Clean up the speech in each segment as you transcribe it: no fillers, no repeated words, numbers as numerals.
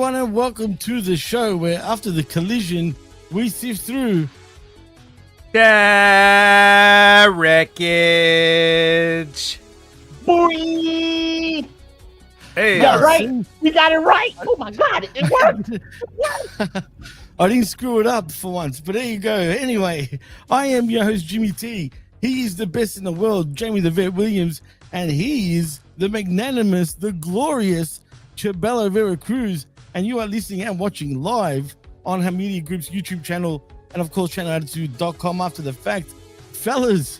everyone, and welcome to the show where after the collision, we sift through the wreckage. Boy! Hey, got right. We got it right. Oh my God, it worked. I didn't screw it up for once, but there you go. Anyway, I am your host, Jimmy T. He is the best in the world, Jaime the Vet Williams, and he is the magnanimous, the glorious Chabelo Vera Cruz. And you are listening and watching live on her media group's YouTube channel and, of course, channelattitude.com after the fact. Fellas,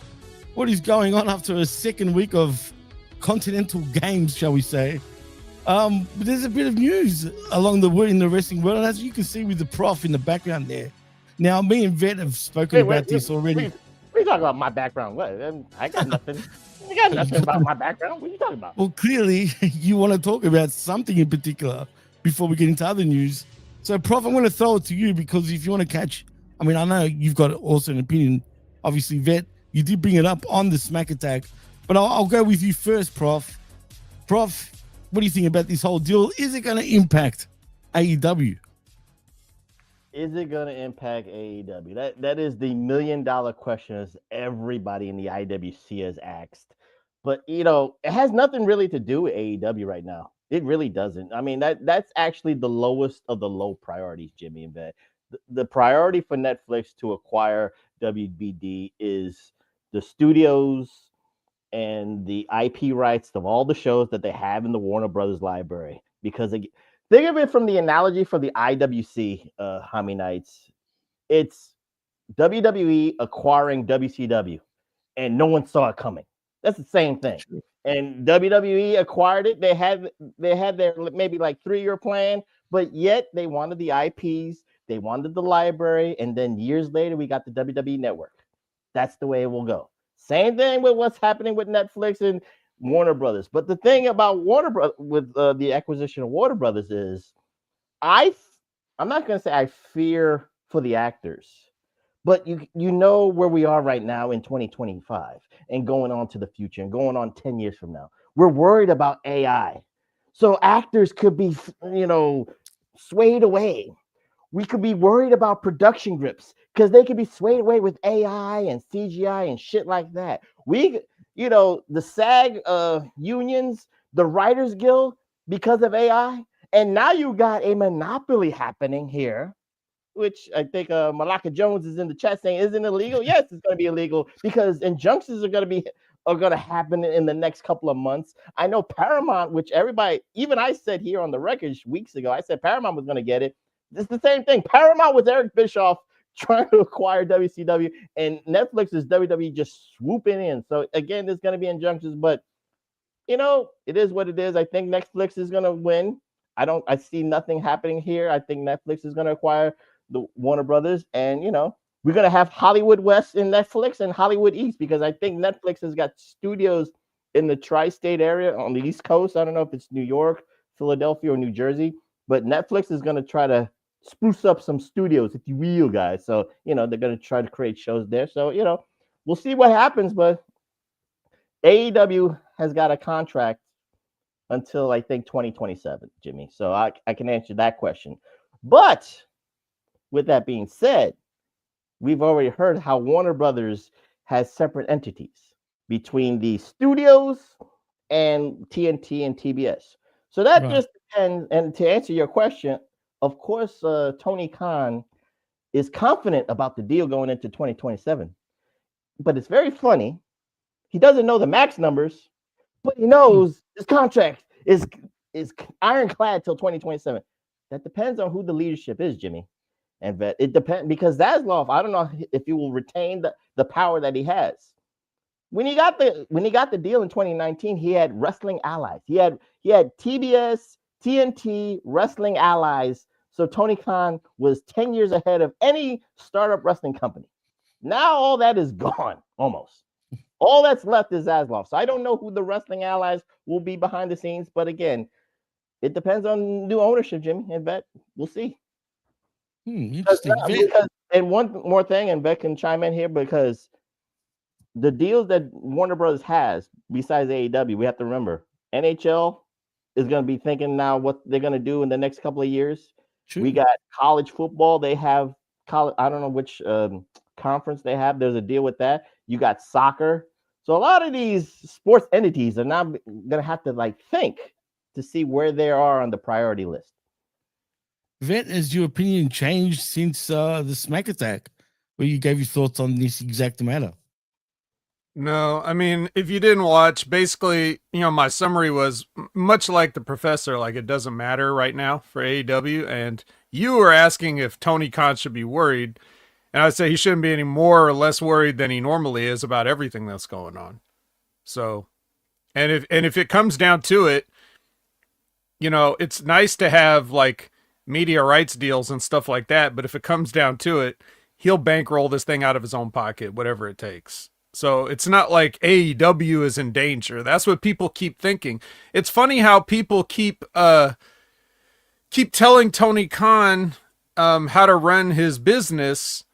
what is going on after a second week of continental games, shall we say? There's a bit of news along the way in the wrestling world, and as you can see with the prof in the background there. Now, me and Vet have spoken about this already. We talking about my background. What? I got nothing. I got nothing about my background. What are you talking about? Well, clearly, you want to talk about something in particular before we get into other news. So, Prof, I'm going to throw it to you because if you want to catch, I mean, I know you've got also an opinion. Obviously, Vet, you did bring it up on the Smack Attack, but I'll go with you first, Prof. Prof, what do you think about this whole deal? Is it going to impact AEW? Is it going to impact AEW? That is the $1 million question as everybody in the IWC has asked. But, you know, it has nothing really to do with AEW right now. It really doesn't. I mean, that's actually the lowest of the low priorities, Jimmy and Vet. The priority for Netflix to acquire WBD is the studios and the IP rights of all the shows that they have in the Warner Brothers library. Because think of it from the analogy for the IWC, Jaime Knights. It's WWE acquiring WCW, and no one saw it coming. That's the same thing. And WWE acquired it. They had their maybe like 3-year plan, but yet they wanted the IPs, they wanted the library, and then years later we got the WWE Network. That's the way it will go. Same thing with what's happening with Netflix and Warner Brothers. But the thing about Warner Brothers with the acquisition of Warner Brothers is, I'm not going to say I fear for the actors, but you know where we are right now in 2025 and going on to the future and going on 10 years from now. We're worried about AI. So actors could be, swayed away. We could be worried about production grips because they could be swayed away with AI and CGI and shit like that. The SAG unions, the Writers Guild, because of AI. And now you got a monopoly happening here, which I think Malaka Jones is in the chat saying isn't illegal. Yes, it's going to be illegal because injunctions are going to happen in the next couple of months. I know Paramount, which everybody, even I said here on the Wreckage weeks ago, I said Paramount was going to get it. It's the same thing. Paramount with Eric Bischoff trying to acquire WCW, and Netflix is WWE just swooping in. So again, there's going to be injunctions, but it is what it is. I think Netflix is going to win. I see nothing happening here. I think Netflix is going to acquire the Warner Brothers, and we're going to have Hollywood West in Netflix and Hollywood East, because I think Netflix has got studios in the tri-state area on the East Coast. I don't know if it's New York, Philadelphia, or New Jersey, but Netflix is going to try to spruce up some studios, if you will, guys. So, they're going to try to create shows there. So, we'll see what happens, but AEW has got a contract until I think 2027, Jimmy. So I can answer that question. But with that being said, we've already heard how Warner Brothers has separate entities between the studios and TNT and TBS. So that just depends. And to answer your question, of course, Tony Khan is confident about the deal going into 2027. But it's very funny. He doesn't know the max numbers, but he knows his contract is ironclad till 2027. That depends on who the leadership is, Jimmy and Vet. It depends, because Zaslav, I don't know if he will retain the power that he has. When he got the deal in 2019, he had wrestling allies. He had TBS, TNT, wrestling allies. So Tony Khan was 10 years ahead of any startup wrestling company. Now all that is gone, almost. All that's left is Zaslav. So I don't know who the wrestling allies will be behind the scenes. But again, it depends on new ownership, Jimmy and Vet. We'll see. Interesting. And one more thing, and Vet can chime in here, because the deals that Warner Brothers has besides AEW, we have to remember NHL, is going to be thinking now what they're going to do in the next couple of years. True. We got college football. They have college. I don't know which conference they have. There's a deal with that. You got soccer. So a lot of these sports entities are now going to have to like think to see where they are on the priority list. Vet, has your opinion changed since the Smack Attack, where you gave your thoughts on this exact matter? No, I mean, if you didn't watch, basically, my summary was much like the professor, like it doesn't matter right now for AEW. And you were asking if Tony Khan should be worried. And I'd say he shouldn't be any more or less worried than he normally is about everything that's going on. So, and if it comes down to it, it's nice to have like media rights deals and stuff like that. But if it comes down to it, he'll bankroll this thing out of his own pocket, whatever it takes. So it's not like AEW is in danger. That's what people keep thinking. It's funny how people keep telling Tony Khan how to run his business,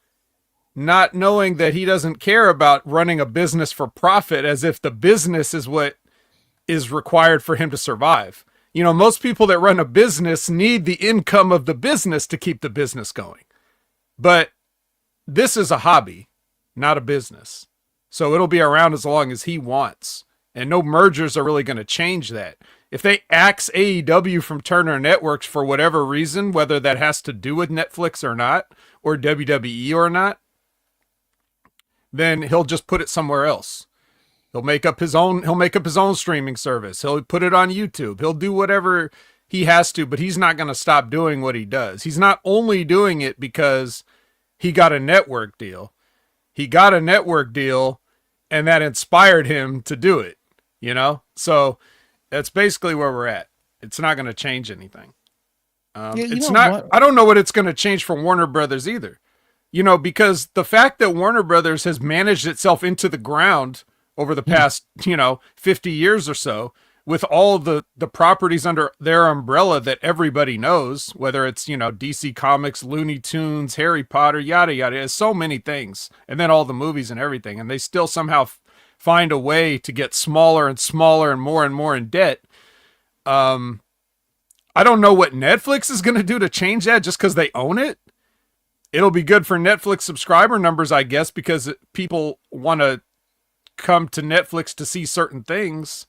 not knowing that he doesn't care about running a business for profit, as if the business is what is required for him to survive. Most people that run a business need the income of the business to keep the business going. But this is a hobby, not a business. So it'll be around as long as he wants. And no mergers are really going to change that. If they axe AEW from Turner Networks for whatever reason, whether that has to do with Netflix or not, or WWE or not, then he'll just put it somewhere else. He'll make up his own streaming service. He'll put it on YouTube. He'll do whatever he has to, but he's not going to stop doing what he does. He's not only doing it because he got a network deal. He got a network deal and that inspired him to do it, So that's basically where we're at. It's not going to change anything. It's not. I don't know what it's going to change for Warner Brothers either, because the fact that Warner Brothers has managed itself into the ground over the past, 50 years or so, with all the properties under their umbrella that everybody knows, whether it's, DC Comics, Looney Tunes, Harry Potter, yada, yada, there's so many things. And then all the movies and everything. And they still somehow find a way to get smaller and smaller and more in debt. I don't know what Netflix is going to do to change that just because they own it. It'll be good for Netflix subscriber numbers, I guess, because people want to come to Netflix to see certain things.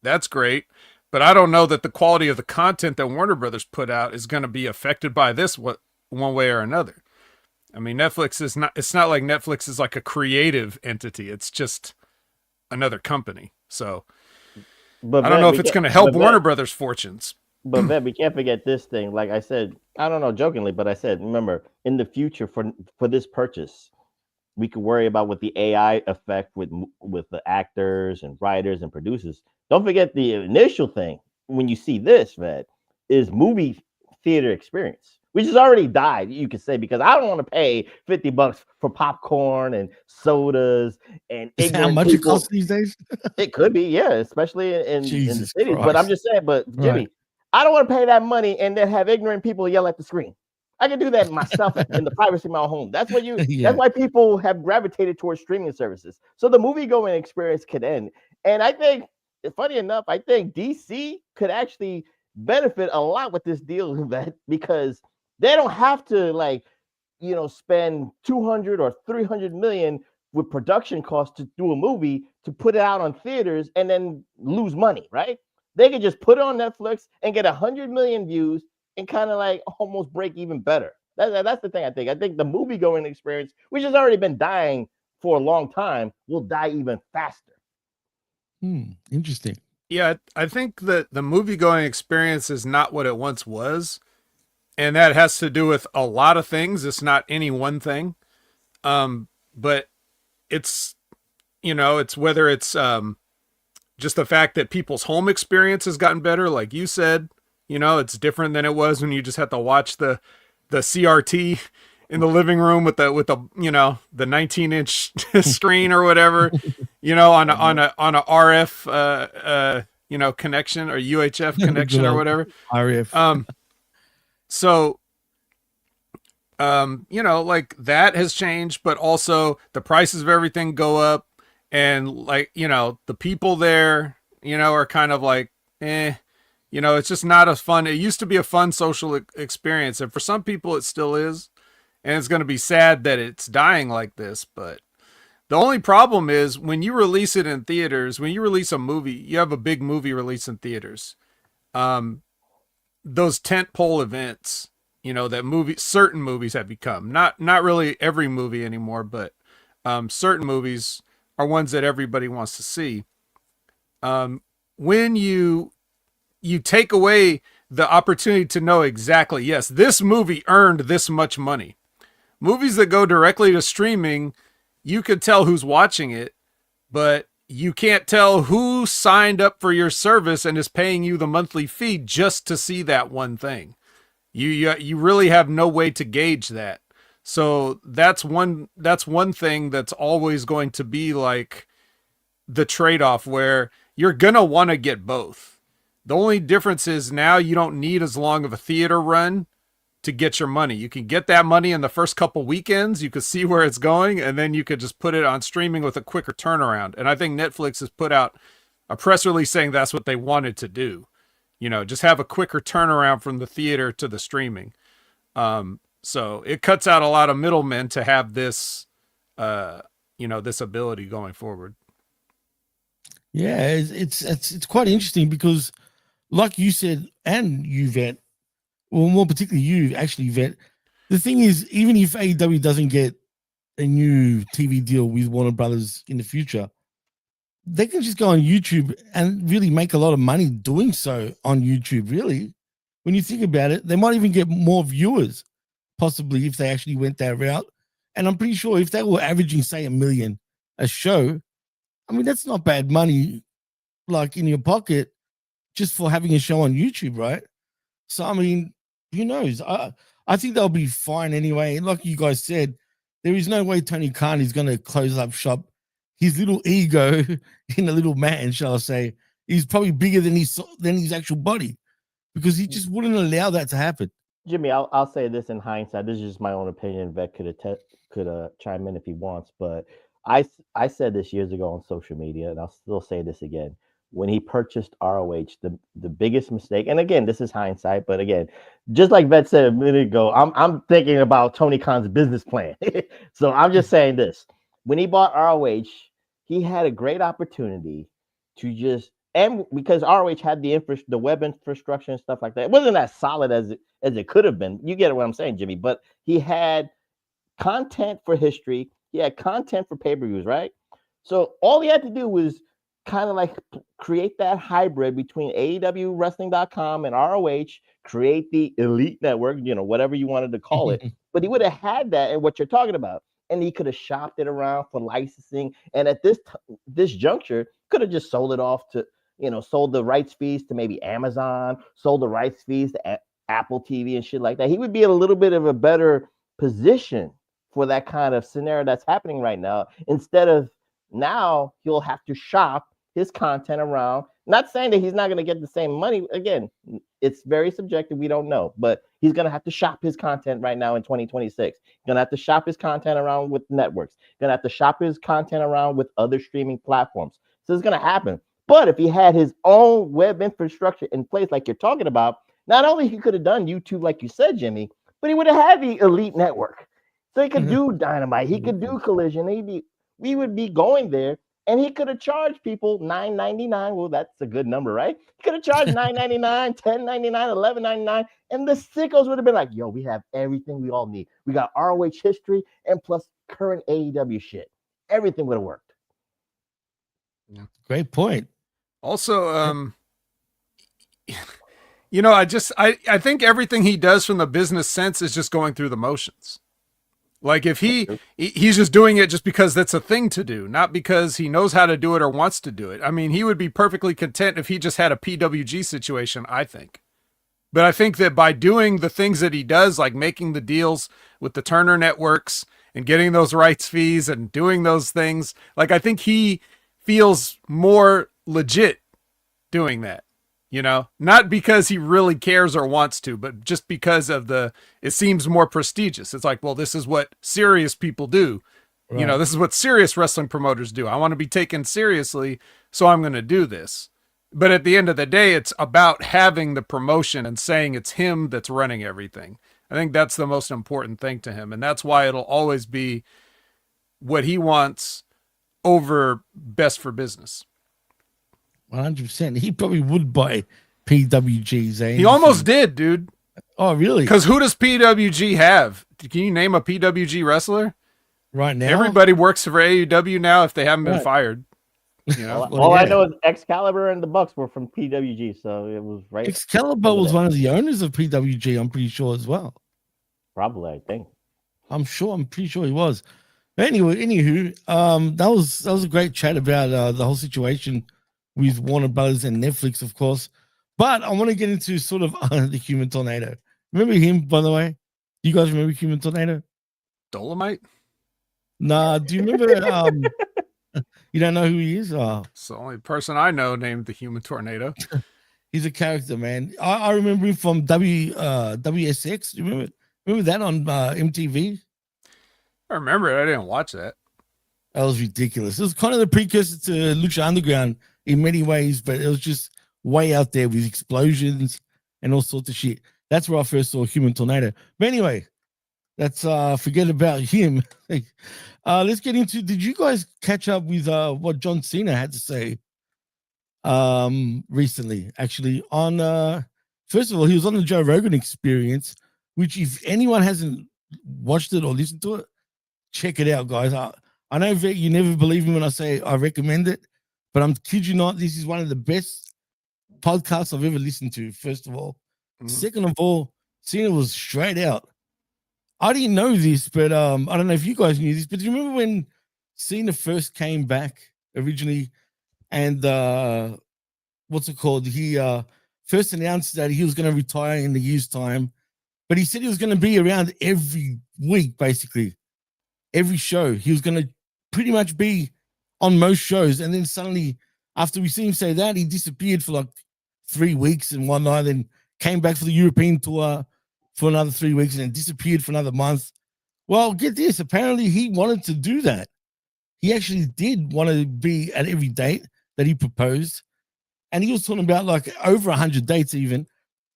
That's great, but I don't know that the quality of the content that Warner Brothers put out is going to be affected by this one way or another. I mean, it's not like Netflix is like a creative entity. It's just another company. So I don't know if it's going to help Warner Brothers fortunes. But Ben, we can't forget this thing. Like I said, I don't know, jokingly, but I said, remember, in the future for this purchase, we could worry about what the AI effect with the actors and writers and producers. Don't forget the initial thing when you see this, Vet, is movie theater experience, which has already died, you could say, because I don't want to pay $50 for popcorn and sodas and how much people. It costs these days. It could be, yeah, especially in the cities. Christ. But I'm just saying, but Jimmy, right. I don't want to pay that money and then have ignorant people yell at the screen. I can do that myself in the privacy of my home. That's what That's why people have gravitated towards streaming services. So the movie going experience could end. And I think, funny enough, I think DC could actually benefit a lot with this deal, because they don't have to spend 200 or 300 million with production costs to do a movie to put it out on theaters and then lose money, right? They could just put it on Netflix and get 100 million views and kind of almost break even better. That's the thing I think. I think the movie going experience, which has already been dying for a long time, will die even faster. Interesting. Yeah, I think that the movie going experience is not what it once was. And that has to do with a lot of things. It's not any one thing. But it's, it's whether it's just the fact that people's home experience has gotten better, like you said. It's different than it was when you just had to watch the CRT in the living room with the the 19-inch screen or whatever, on a RF connection or UHF connection or whatever. RF. So that has changed, but also the prices of everything go up, and the people there, are kind of like, You know, it's just not as fun. It used to be a fun social experience, and for some people it still is. And it's going to be sad that it's dying like this, but the only problem is when you release it in theaters, when you release a movie, you have a big movie release in theaters. Those tentpole events, you know, that certain movies have become, not really every movie anymore, but certain movies are ones that everybody wants to see. When you take away the opportunity to know exactly, yes, this movie earned this much money. Movies that go directly to streaming, you could tell who's watching it, but you can't tell who signed up for your service and is paying you the monthly fee just to see that one thing. You really have no way to gauge that. So that's one thing that's always going to be like the trade-off, where you're going to want to get both. The only difference is now you don't need as long of a theater run to get your money. You can get that money in the first couple weekends. You could see where it's going, and then you could just put it on streaming with a quicker turnaround. And I think Netflix has put out a press release saying that's what they wanted to do. You know, just have a quicker turnaround from the theater to the streaming. So it cuts out a lot of middlemen to have this, this ability going forward. Yeah, it's quite interesting because, like you said, and you, Vet, well, more particularly you, actually, Vet, the thing is, even if AEW doesn't get a new TV deal with Warner Brothers in the future, they can just go on YouTube and really make a lot of money doing so on YouTube, really. When you think about it, they might even get more viewers, possibly, if they actually went that route. And I'm pretty sure if they were averaging, say, 1 million a show, I mean, that's not bad money, like, in your pocket just for having a show on YouTube, right? So, I mean, who knows? I think they'll be fine anyway. Like you guys said, there is no way Tony Khan is going to close up shop. His little ego in a little man, shall I say, is probably bigger than his actual body, because he just wouldn't allow that to happen. Jimmy, I'll say this in hindsight. This is just my own opinion. Vet could chime in if he wants, but I said this years ago on social media, and I'll still say this again. When he purchased ROH, the biggest mistake, and again, this is hindsight, but again, just like Vet said a minute ago, I'm thinking about Tony Khan's business plan. So I'm just saying this. When he bought ROH, he had a great opportunity to just, and because ROH had the web infrastructure and stuff like that, it wasn't as solid as it could have been. You get what I'm saying, Jimmy? But he had content for history. He had content for pay-per-views, right? So all he had to do was kind of like create that hybrid between AEW Wrestling.com and ROH, create the Elite Network, whatever you wanted to call it. But he would have had that and what you're talking about. And he could have shopped it around for licensing. And at this juncture, could have just sold it off to, sold the rights fees to maybe Amazon, sold the rights fees to Apple TV and shit like that. He would be in a little bit of a better position for that kind of scenario that's happening right now. Instead of now, he'll have to shop his content around. Not saying that he's not going to get the same money. Again, it's very subjective. We don't know, but he's going to have to shop his content right now in 2026. He's going to have to shop his content around with networks. He's going to have to shop his content around with other streaming platforms. So it's going to happen. But if he had his own web infrastructure in place, like you're talking about, not only he could have done YouTube, like you said, Jimmy, but he would have had the Elite Network. So he could do Dynamite. He could do Collision. We would be going there. And he could have charged people $9.99. Well, that's a good number, right? He could have charged $9.99, $10.99, $11.99, and the sickos would have been like, "Yo, we have everything we all need. We got ROH history and plus current AEW shit. Everything would have worked." Yeah. Great point. Also, I think everything he does from the business sense is just going through the motions. Like if he's just doing it just because that's a thing to do, not because he knows how to do it or wants to do it. I mean, he would be perfectly content if he just had a PWG situation, I think. But I think that by doing the things that he does, like making the deals with the Turner networks and getting those rights fees and doing those things, like I think he feels more legit doing that. Not because he really cares or wants to, but just because of it seems more prestigious. It's like, well, this is what serious people do. Right. This is what serious wrestling promoters do. I want to be taken seriously, so I'm going to do this. But at the end of the day, it's about having the promotion and saying it's him that's running everything. I think that's the most important thing to him. And that's why it'll always be what he wants over best for business. 100%. He probably would buy PWGs. He almost did, dude. Oh, really? Because who does PWG have? Can you name a PWG wrestler? Right now? Everybody works for AEW now if they haven't been fired. You know? All I know is Excalibur and the Bucks were from PWG, so it was right. Excalibur was one of the owners of PWG, I'm pretty sure as well. Probably, I think. I'm pretty sure he was. But anyway, that was a great chat about the whole situation with Warner Brothers and Netflix, of course. But I want to get into sort of the Human Tornado. Remember him, by the way? Do you guys remember Human Tornado? Dolomite? Nah, do you remember? You don't know who he is? Oh. It's the only person I know named the Human Tornado. He's a character, man. I remember him from WSX. Do you remember that on MTV? I remember it. I didn't watch that. That was ridiculous. It was kind of the precursor to Lucha Underground in many ways, but it was just way out there with explosions and all sorts of shit. That's where I first saw Human Tornado. But anyway, let's forget about him. Let's get into, did you guys catch up with what John Cena had to say recently? Actually, on first of all, he was on the Joe Rogan Experience, which if anyone hasn't watched it or listened to it, check it out, guys. I know Vet, you never believe me when I say I recommend it, but I'm kid you not, this is one of the best podcasts I've ever listened to, first of all. Second of all, Cena was straight out. I didn't know this, but I don't know if you guys knew this, but do you remember when Cena first came back originally and what's it called? He first announced that he was going to retire in a year's time, but he said he was going to be around every week, basically. Every show. He was going to pretty much be on most shows. And then suddenly, after we see him say that, he disappeared for like 3 weeks and one night, then came back for the European tour for another 3 weeks and then disappeared for another month. Well, get this. Apparently, he wanted to do that. He actually did want to be at every date that he proposed. And he was talking about like over 100 dates even.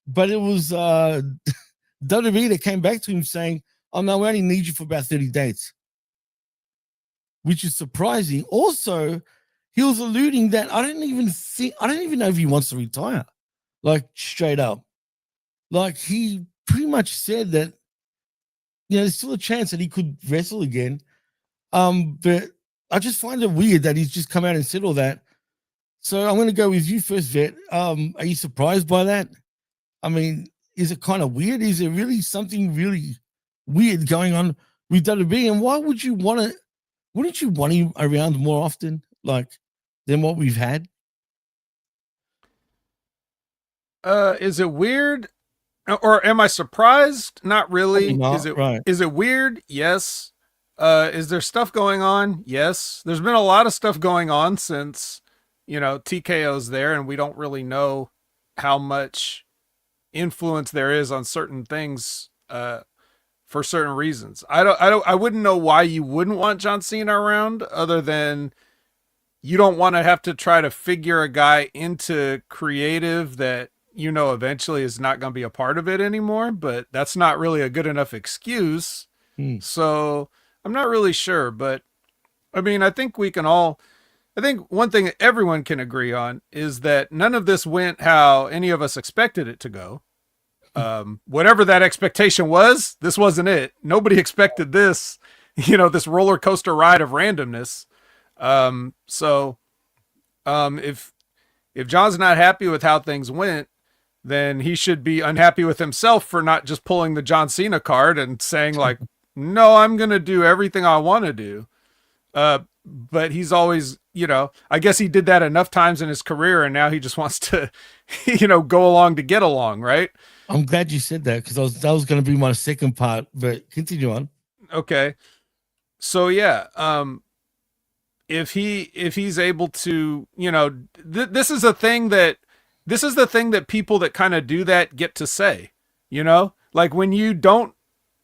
But it was WWE that came back to him saying, oh, no, we only need you for about 30 dates. Which is surprising. Also, he was alluding that I don't even know if he wants to retire. Like, straight up. Like, he pretty much said that, there's still a chance that he could wrestle again. But I just find it weird that he's just come out and said all that. So I'm going to go with you first, Vet. Are you surprised by that? I mean, is it kind of weird? Is there really something really weird going on with WWE? And why would you want to? Wouldn't you want him around more often, like, than what we've had? Is it weird? Or am I surprised? Not really. Not, is it right. Is it weird? Yes. Is there stuff going on? Yes. There's been a lot of stuff going on since, TKO's there, and we don't really know how much influence there is on certain things for certain reasons. I wouldn't know why you wouldn't want John Cena around, other than you don't want to have to try to figure a guy into creative that eventually is not going to be a part of it anymore, but that's not really a good enough excuse. So I'm not really sure, but I mean, I think one thing that everyone can agree on is that none of this went how any of us expected it to go. Whatever that expectation was, this wasn't it. Nobody expected this, this roller coaster ride of randomness. If John's not happy with how things went, then he should be unhappy with himself for not just pulling the John Cena card and saying like, no, I'm going to do everything I want to do. But he's always, I guess he did that enough times in his career, and now he just wants to, go along to get along, right? I'm glad you said that, because that was going to be my second part, but continue on. Okay. So yeah, if he's able to, this is the thing that people that kind of do that get to say, like when you don't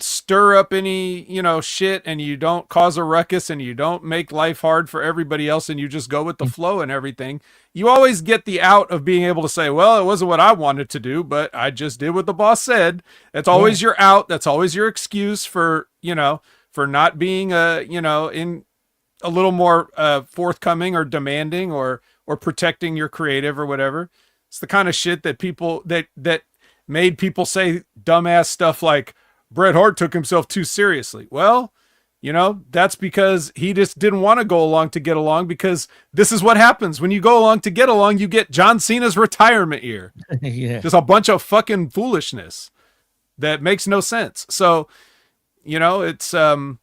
stir up any, shit, and you don't cause a ruckus, and you don't make life hard for everybody else, and you just go with the flow and everything, you always get the out of being able to say, well, it wasn't what I wanted to do, but I just did what the boss said. That's always your out. That's always your excuse for, for not being in a little more forthcoming or demanding or protecting your creative or whatever. It's the kind of shit that people that made people say dumbass stuff like Bret Hart took himself too seriously. Well, that's because he just didn't want to go along to get along, because this is what happens when you go along to get along. You get John Cena's retirement year. Yeah. Just a bunch of fucking foolishness that makes no sense. So, it's I'm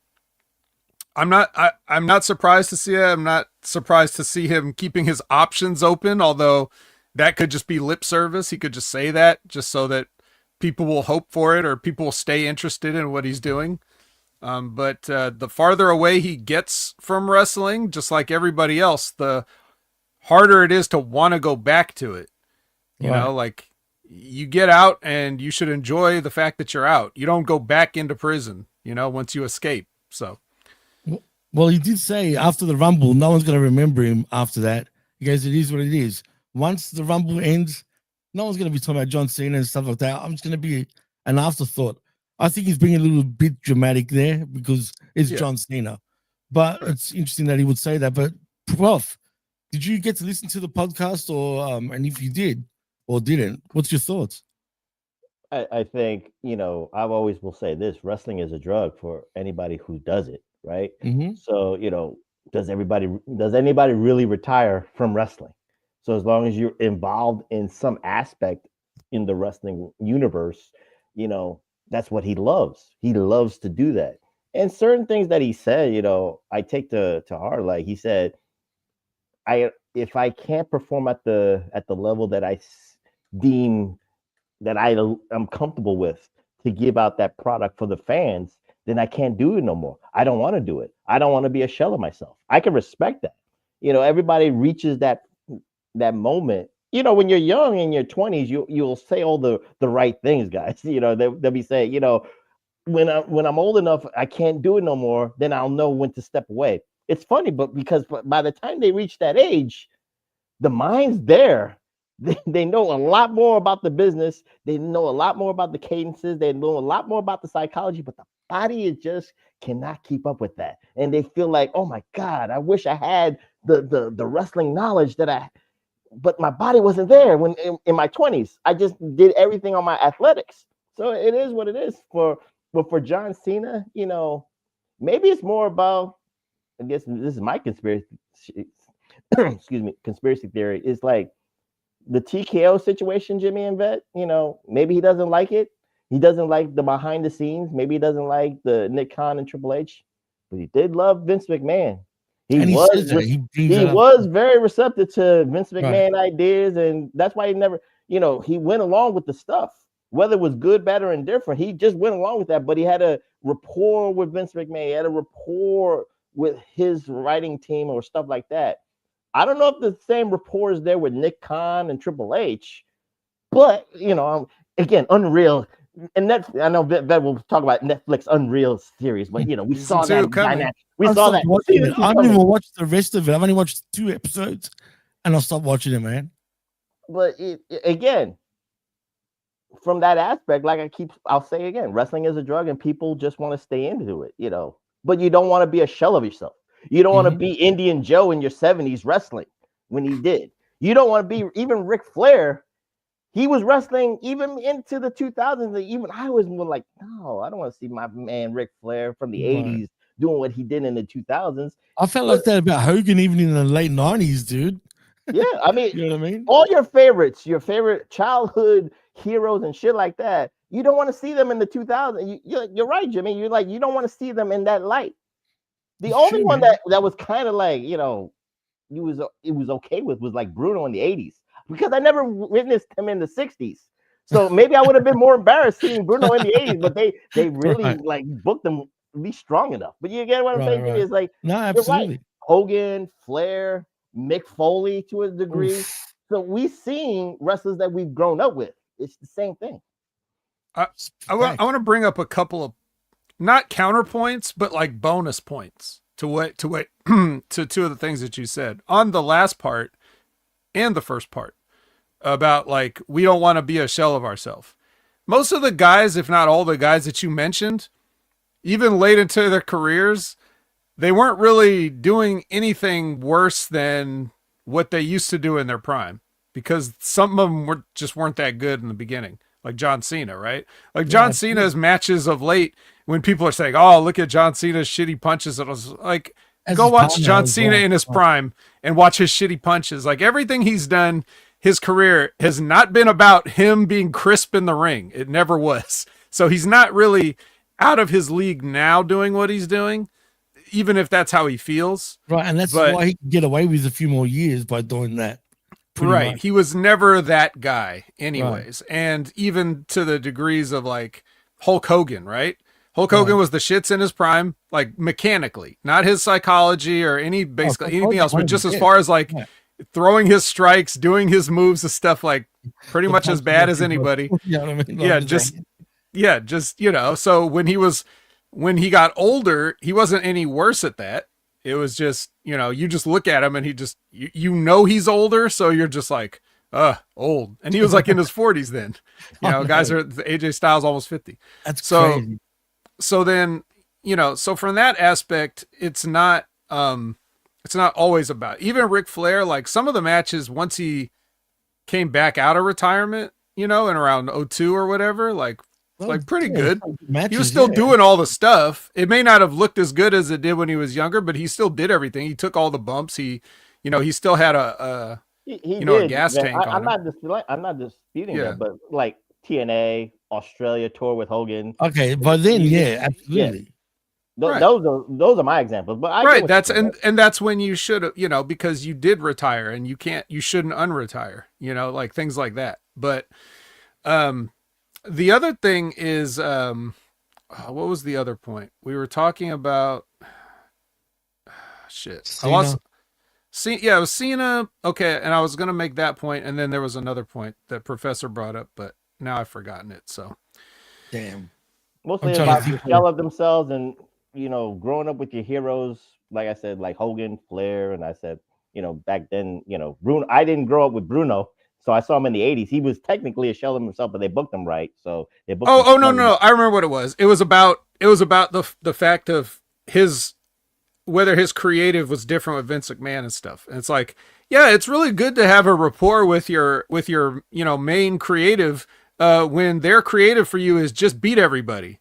not surprised to see it. I'm not surprised to see him keeping his options open, although that could just be lip service. He could just say that just so that people will hope for it or people will stay interested in what he's doing. But the farther away he gets from wrestling, just like everybody else, the harder it is to want to go back to it. You know, like you get out and you should enjoy the fact that you're out. You don't go back into prison, once you escape. So. Well, he did say after the Rumble, no one's going to remember him after that. He goes, it is what it is. Once the Rumble ends, no one's going to be talking about John Cena and stuff like that. I'm just going to be an afterthought. I think he's being a little bit dramatic there because it's John Cena. But it's interesting that he would say that. But, Prof, did you get to listen to the podcast? Or and if you did or didn't, what's your thoughts? I think, I always will say this. Wrestling is a drug for anybody who does it. Right. Mm-hmm. So, does anybody really retire from wrestling? So as long as you're involved in some aspect in the wrestling universe, that's what he loves. He loves to do that. And certain things that he said, I take to heart. Like he said, if I can't perform at the level that I deem that I'm comfortable with to give out that product for the fans, then I can't do it no more. I don't want to do it. I don't want to be a shell of myself. I can respect that. Everybody reaches that moment. When you're young in your 20s, you'll say all the right things, guys. They'll be saying, when I'm old enough, I can't do it no more, then I'll know when to step away. It's funny, but because by the time they reach that age, the mind's there. They know a lot more about the business. They know a lot more about the cadences. They know a lot more about the psychology, but the body just cannot keep up with that. And they feel like, oh my God, I wish I had the wrestling knowledge but my body wasn't there when in my 20s. I just did everything on my athletics. So it is what it is for John Cena. Maybe it's more about, I guess this is my conspiracy conspiracy theory. It's like the TKO situation, Jimmy and Vet, maybe he doesn't like it. He doesn't like the behind the scenes. Maybe he doesn't like the Nick Khan and Triple H, but he did love Vince McMahon. He was very receptive to Vince McMahon ideas, and that's why he never, he went along with the stuff, whether it was good, bad, or indifferent. He just went along with that, but he had a rapport with Vince McMahon. He had a rapport with his writing team or stuff like that. I don't know if the same rapport is there with Nick Khan and Triple H, but, again, Unreal. And I know Vet will talk about Netflix Unreal series, but we saw that dynamic. I haven't even watched the rest of it. I've only watched 2 episodes, and I'll stop watching it, man. But again, from that aspect, I'll say again, wrestling is a drug, and people just want to stay into it, But you don't want to be a shell of yourself. You don't want to be Indian Joe in your 70s wrestling when he did. You don't want to be even Ric Flair. He was wrestling even into the 2000s. Even I was more like, no, I don't want to see my man Ric Flair from the 80s doing what he did in the 2000s. I felt like that about Hogan even in the late 90s, dude. Yeah, I mean, you know what I mean? All your favorites, your favorite childhood heroes and shit like that, you don't want to see them in the 2000s. You're right, Jimmy. You're like, you don't want to see them in that light. The only one that was kind of like, it was okay with was like Bruno in the 80s. Because I never witnessed him in the 60s. So maybe I would have been more embarrassed seeing Bruno in the 80s, but they really like booked him at least strong enough. But you get what I'm saying? It's like, no, absolutely. Right. Hogan, Flair, Mick Foley to a degree. Oof. So we've seen wrestlers that we've grown up with. It's the same thing. I want to bring up a couple of not counterpoints, but like bonus points to to two of the things that you said on the last part and the first part about like, we don't want to be a shell of ourselves. Most of the guys, if not all the guys that you mentioned, even late into their careers, they weren't really doing anything worse than what they used to do in their prime, because some of them weren't that good in the beginning. Like John Cena, right? Like John Cena's matches of late, when people are saying, "Oh, look at John Cena's shitty punches," it was like, go watch John Cena in his prime and watch his shitty punches. Like, everything he's done, his career has not been about him being crisp in the ring. It never was. So he's not really out of his league now doing what he's doing, even if that's how he feels. Right, and that's why he can get away with a few more years by doing that. Right. Much. He was never that guy anyways. Right. And even to the degrees of like Hulk Hogan, right? Hulk Hogan was the shits in his prime, like mechanically, not his psychology or anything else, but just as far as like throwing his strikes, doing his moves and stuff, like pretty much as bad as anybody. You know what I mean? Just, you know, so when he got older, he wasn't any worse at that. It was just, you know, you just look at him and he just, you know, he's older. So you're just like, old. And he was like in his 40s then, you know, guys are, AJ Styles almost 50. That's crazy. So then, you know, so from that aspect, it's not always about, even Ric Flair, like some of the matches, once he came back out of retirement, you know, in around 02 or whatever, like pretty good. He was still doing all the stuff. It may not have looked as good as it did when he was younger, but he still did everything. He took all the bumps. He still had a gas tank on him. I'm not disputing that, but like TNA, Australia tour with Hogan. Okay, but then absolutely. Yeah. Those are my examples. But that's that's when you should, you know, because you did retire and you shouldn't unretire, you know, like things like that. But the other thing is, what was the other point? We were talking about shit. Cena. I lost. It was Cena. Okay, and I was gonna make that point, and then there was another point that Professor brought up, but now I've forgotten it. So, damn. Mostly about the shell of themselves, and you know, growing up with your heroes. Like I said, like Hogan, Flair, and I said, you know, back then, you know, Bruno. I didn't grow up with Bruno. So I saw him in the 80s. He was technically a shell of himself, but they booked him right. So they booked no. I remember what it was. It was about the fact of whether his creative was different with Vince McMahon and stuff. And it's like, yeah, it's really good to have a rapport with your you know, main creative when their creative for you is just beat everybody.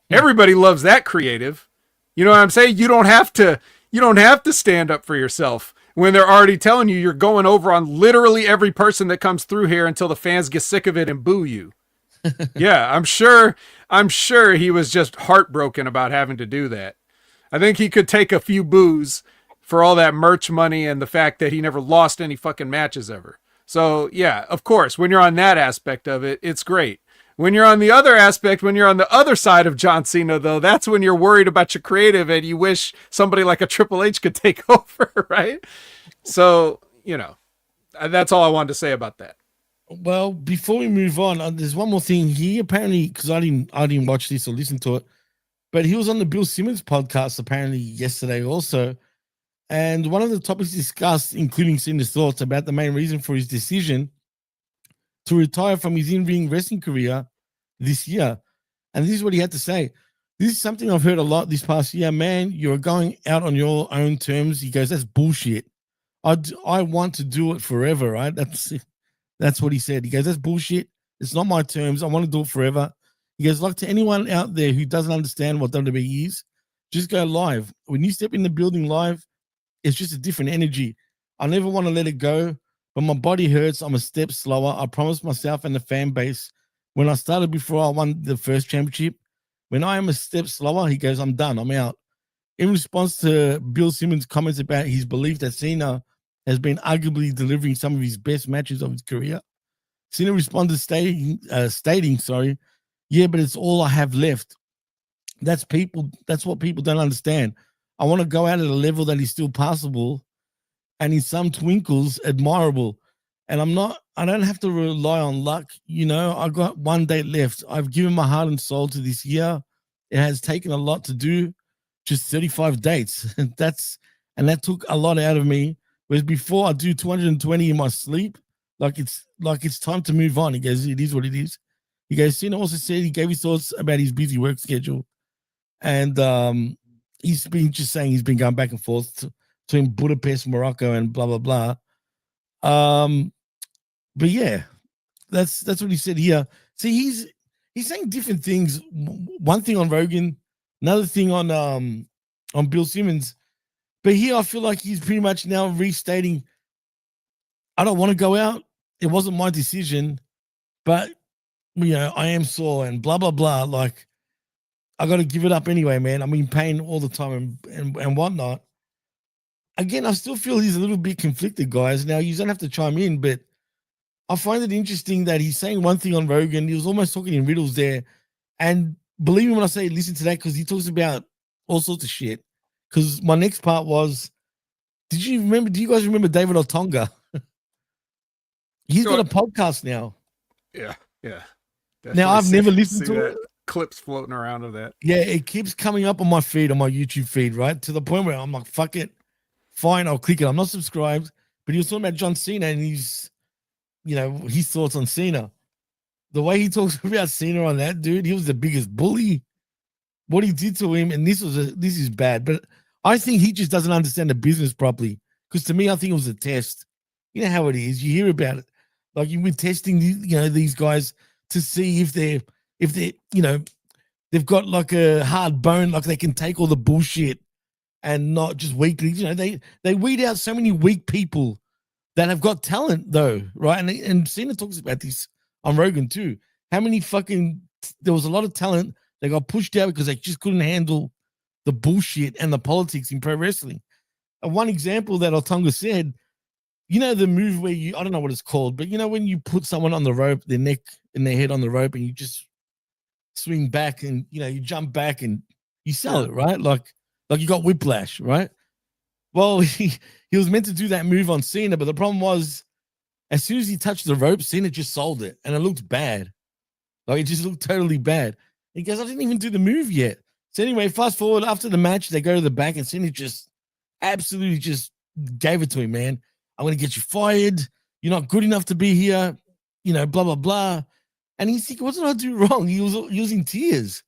Everybody loves that creative. You know what I'm saying? You don't have to stand up for yourself when they're already telling you you're going over on literally every person that comes through here until the fans get sick of it and boo you. Yeah, I'm sure he was just heartbroken about having to do that. I think he could take a few boos for all that merch money and the fact that he never lost any fucking matches ever. So yeah, of course, when you're on that aspect of it, it's great. When you're on the other aspect, when you're on the other side of John Cena, though, that's when you're worried about your creative and you wish somebody like a Triple H could take over, right? So, you know, that's all I wanted to say about that. Well, before we move on, there's one more thing. He apparently, because I didn't watch this or listen to it, but he was on the Bill Simmons podcast apparently yesterday also. And one of the topics discussed, including Cena's thoughts about the main reason for his decision to retire from his in-ring wrestling career this year. And this is what he had to say. This is something I've heard a lot this past year. Man, you're going out on your own terms. He goes, that's bullshit. I want to do it forever, right? That's what he said. He goes, that's bullshit. It's not my terms. I want to do it forever. He goes, like to anyone out there who doesn't understand what WWE is, just go live. When you step in the building live, it's just a different energy. I never want to let it go. But my body hurts. I'm a step slower. I promised myself and the fan base when I started before I won the first championship. When I am a step slower, he goes, I'm done. I'm out. In response to Bill Simmons' comments about his belief that Cena has been arguably delivering some of his best matches of his career, Cena responded stating, yeah, but it's all I have left. That's what people don't understand. I want to go out at a level that is still passable and in some twinkles admirable. And I don't have to rely on luck. You know, I got one day left. I've given my heart and soul to this year. it has taken a lot to do just 35 dates. That took a lot out of me. Whereas before I do 220 in my sleep, like it's time to move on. He goes, it is what it is. He goes, Cena also said he gave his thoughts about his busy work schedule. And he's been just saying he's been going back and forth between Budapest, Morocco, and blah blah blah. But yeah, that's what he said here. See, he's saying different things. One thing on Rogan, another thing on Bill Simmons. But here I feel like he's pretty much now restating, I don't want to go out. It wasn't my decision, but I am sore and blah blah blah. Like, I got to give it up anyway, man. I'm in pain all the time and whatnot. Again, I still feel he's a little bit conflicted, guys. Now, you don't have to chime in, but I find it interesting that he's saying one thing on Rogan. He was almost talking in riddles there. And believe me when I say listen to that, because he talks about all sorts of shit. Because my next part was, do you guys remember David Otunga? He's got a podcast now. Yeah. Now, I've never listened to it. Clips floating around of that. Yeah, it keeps coming up on my feed, on my YouTube feed, right? To the point where I'm like, fuck it. Fine, I'll click it. I'm not subscribed. But he was talking about John Cena and his thoughts on Cena. The way he talks about Cena on that, dude, he was the biggest bully. What he did to him, and this is bad. But I think he just doesn't understand the business properly. Because to me, I think it was a test. You know how it is. You hear about it. Like, you've been testing these guys to see if they're they've got like a hard bone, like they can take all the bullshit and not just weaklings. They weed out so many weak people that have got talent, though, right? And Cena talks about this on Rogan too. How many there was a lot of talent that got pushed out because they just couldn't handle the bullshit and the politics in pro wrestling. And one example that Otunga said, the move where I don't know what it's called, but when you put someone on the rope, their neck and their head on the rope, and you just swing back and, you jump back and you sell it, right? Like you got whiplash, right? Well, he was meant to do that move on Cena, but the problem was, as soon as he touched the rope, Cena just sold it, and it looked bad. Like, it just looked totally bad. He goes, I didn't even do the move yet. So anyway, fast forward, after the match, they go to the back, and Cena just absolutely just gave it to him, man. I'm going to get you fired. You're not good enough to be here, blah, blah, blah. And he's thinking, what did I do wrong? He was in tears.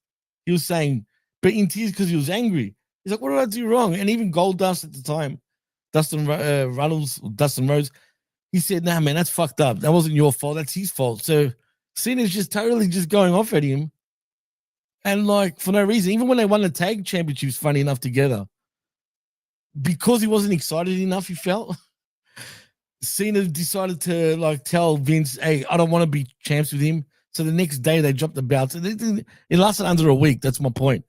He was saying, but in tears because he was angry. He's like, what did I do wrong? And even Goldust at the time, Dustin Rhodes, he said, nah, man, that's fucked up. That wasn't your fault. That's his fault. So Cena's just totally just going off at him. And like, for no reason, even when they won the tag championships, funny enough, together, because he wasn't excited enough, he felt, Cena decided to like tell Vince, hey, I don't want to be champs with him. So the next day they dropped the belts. It lasted under a week. That's my point.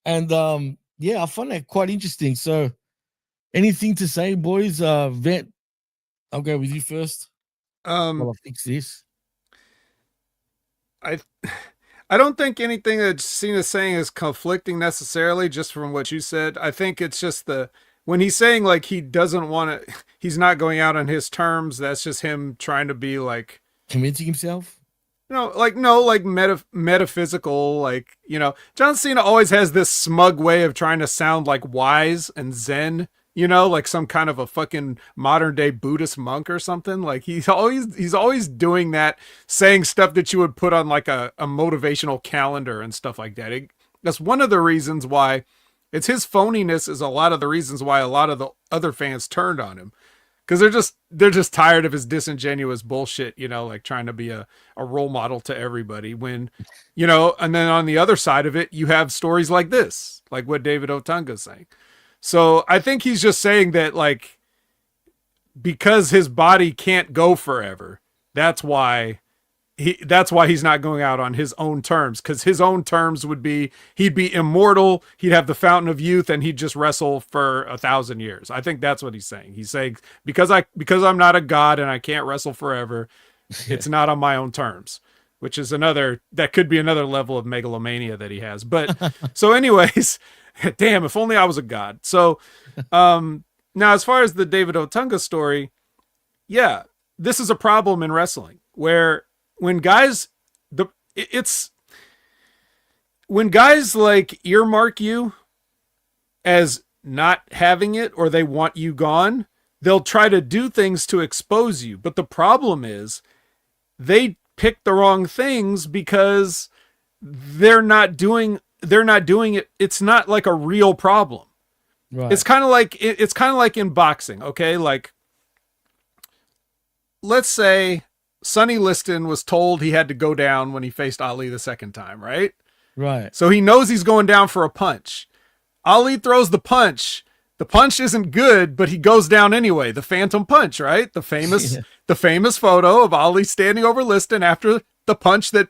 And I find that quite interesting. So anything to say, boys? Vet, I'll go with you first. While I fix this. I don't think anything that Cena's saying is conflicting necessarily, just from what you said. I think it's just when he's saying like he doesn't want to, he's not going out on his terms. That's just him trying to be like convincing himself. Metaphysical, John Cena always has this smug way of trying to sound like wise and zen, like some kind of a fucking modern day Buddhist monk or something. Like he's always doing that, saying stuff that you would put on like a motivational calendar and stuff like that. That's one of the reasons why it's his phoniness is a lot of the reasons why a lot of the other fans turned on him. Because they're just tired of his disingenuous bullshit, like trying to be a role model to everybody when, and then on the other side of it, you have stories like this, like what David Otunga's saying. So I think he's just saying that like, because his body can't go forever, that's why he's not going out on his own terms, because his own terms would be he'd be immortal, he'd have the fountain of youth, and he'd just wrestle for 1,000 years. I think that's what he's saying. He's saying because I'm not a god and I can't wrestle forever, it's not on my own terms, which is that could be another level of megalomania that he has. But so anyways, damn, if only I was a god. So now as far as the David Otunga story, yeah, this is a problem in wrestling where when guys, when guys like earmark you as not having it or they want you gone, they'll try to do things to expose you. But the problem is they pick the wrong things because they're not doing it. It's not like a real problem. Right. It's kind of like in boxing. Okay. Like, let's say Sonny Liston was told he had to go down when he faced Ali the second time. Right. Right. So he knows he's going down for a punch. Ali throws the punch. The punch isn't good, but he goes down anyway. The phantom punch, right? The famous photo of Ali standing over Liston after the punch that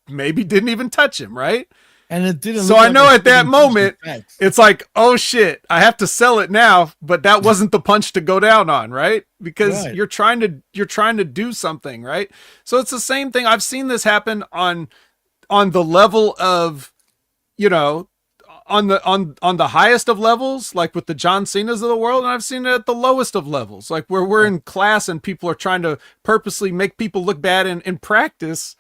maybe didn't even touch him, right? And it didn't. So I know at that moment, it's like, oh shit, I have to sell it now, but that wasn't the punch to go down on, right? Because you're trying to do something, right? So it's the same thing. I've seen this happen on the level of, you know, on the highest of levels, like with the John Cena's of the world, and I've seen it at the lowest of levels, like where we're in class and people are trying to purposely make people look bad in practice,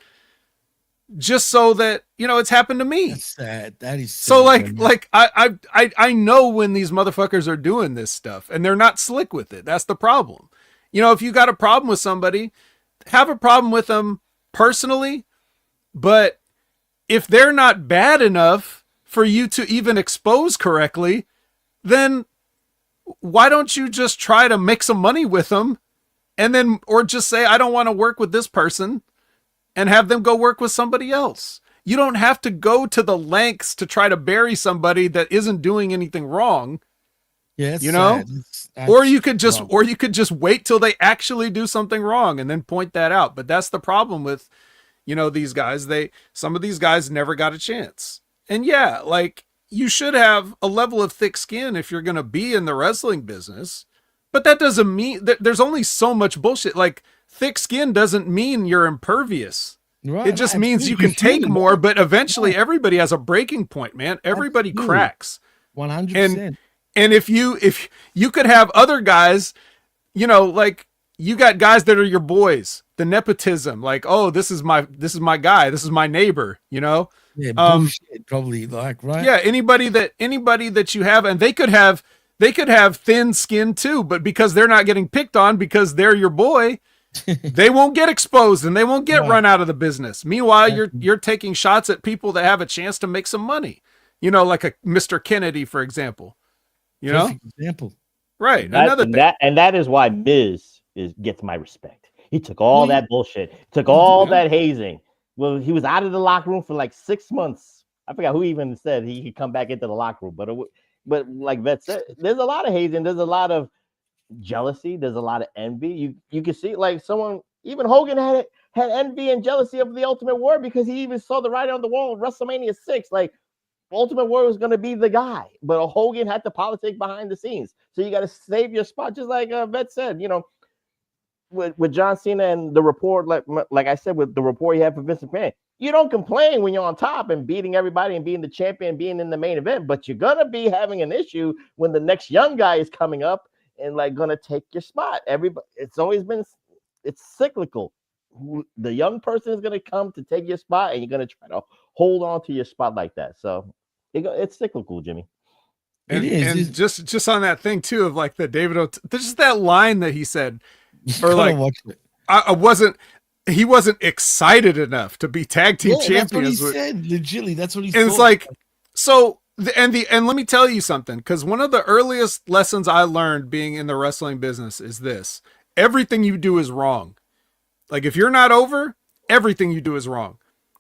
just so that, you know, it's happened to me. That's sad. That is sad, so like I know when these motherfuckers are doing this stuff and they're not slick with it. That's the problem. You know, if you got a problem with somebody, have a problem with them personally, but if they're not bad enough for you to even expose correctly, then why don't you just try to make some money with them, and then, or just say, I don't want to work with this person, and have them go work with somebody else. You don't have to go to the lengths to try to bury somebody that isn't doing anything wrong. Yeah, you know, or you could just wait till they actually do something wrong and then point that out. But that's the problem with, you know, these guys. Some of these guys never got a chance. And yeah, like, you should have a level of thick skin if you're going to be in the wrestling business, but that doesn't mean that there's only so much bullshit. Like, thick skin doesn't mean you're impervious. Right. It just means you can take more, but eventually everybody has a breaking point, man. Everybody cracks. 100%. And if you could have other guys, you know, like, you got guys that are your boys, the nepotism, like, oh, this is my guy, this is my neighbor, you know? Yeah, bullshit, probably, like, right? Yeah, anybody that you have, and they could have thin skin too, but because they're not getting picked on because they're your boy, they won't get exposed and they won't get run out of the business. Meanwhile, you're taking shots at people that have a chance to make some money. You know, like a Mr. Kennedy, for example. You know? Example. Right. That is why Miz gets my respect. He took all that bullshit, took all that hazing. Well, he was out of the locker room for like 6 months. I forgot who even said he could come back into the locker room. But like Vet said, there's a lot of hazing. There's a lot of jealousy. There's a lot of envy. You can see, like, someone, even Hogan had envy and jealousy of the Ultimate Warrior because he even saw the writing on the wall in WrestleMania 6. Like, Ultimate Warrior was going to be the guy, but Hogan had to politic behind the scenes. So you got to save your spot, just like Vet said, you know. With John Cena and the rapport, like I said, with the rapport you have for Vince McMahon, you don't complain when you're on top and beating everybody and being the champion, being in the main event, but you're gonna be having an issue when the next young guy is coming up and like gonna take your spot. It's cyclical. The young person is gonna come to take your spot, and you're gonna try to hold on to your spot like that. So it's cyclical, Jimmy. And just on that thing too of like the David, there's just that line that he said. Or like, he wasn't excited enough to be tag team champions. That's what he said. Legitly, that's what he said. And it's like, so, and let me tell you something, because one of the earliest lessons I learned being in the wrestling business is this: everything you do is wrong. Like, if you're not over, everything you do is wrong.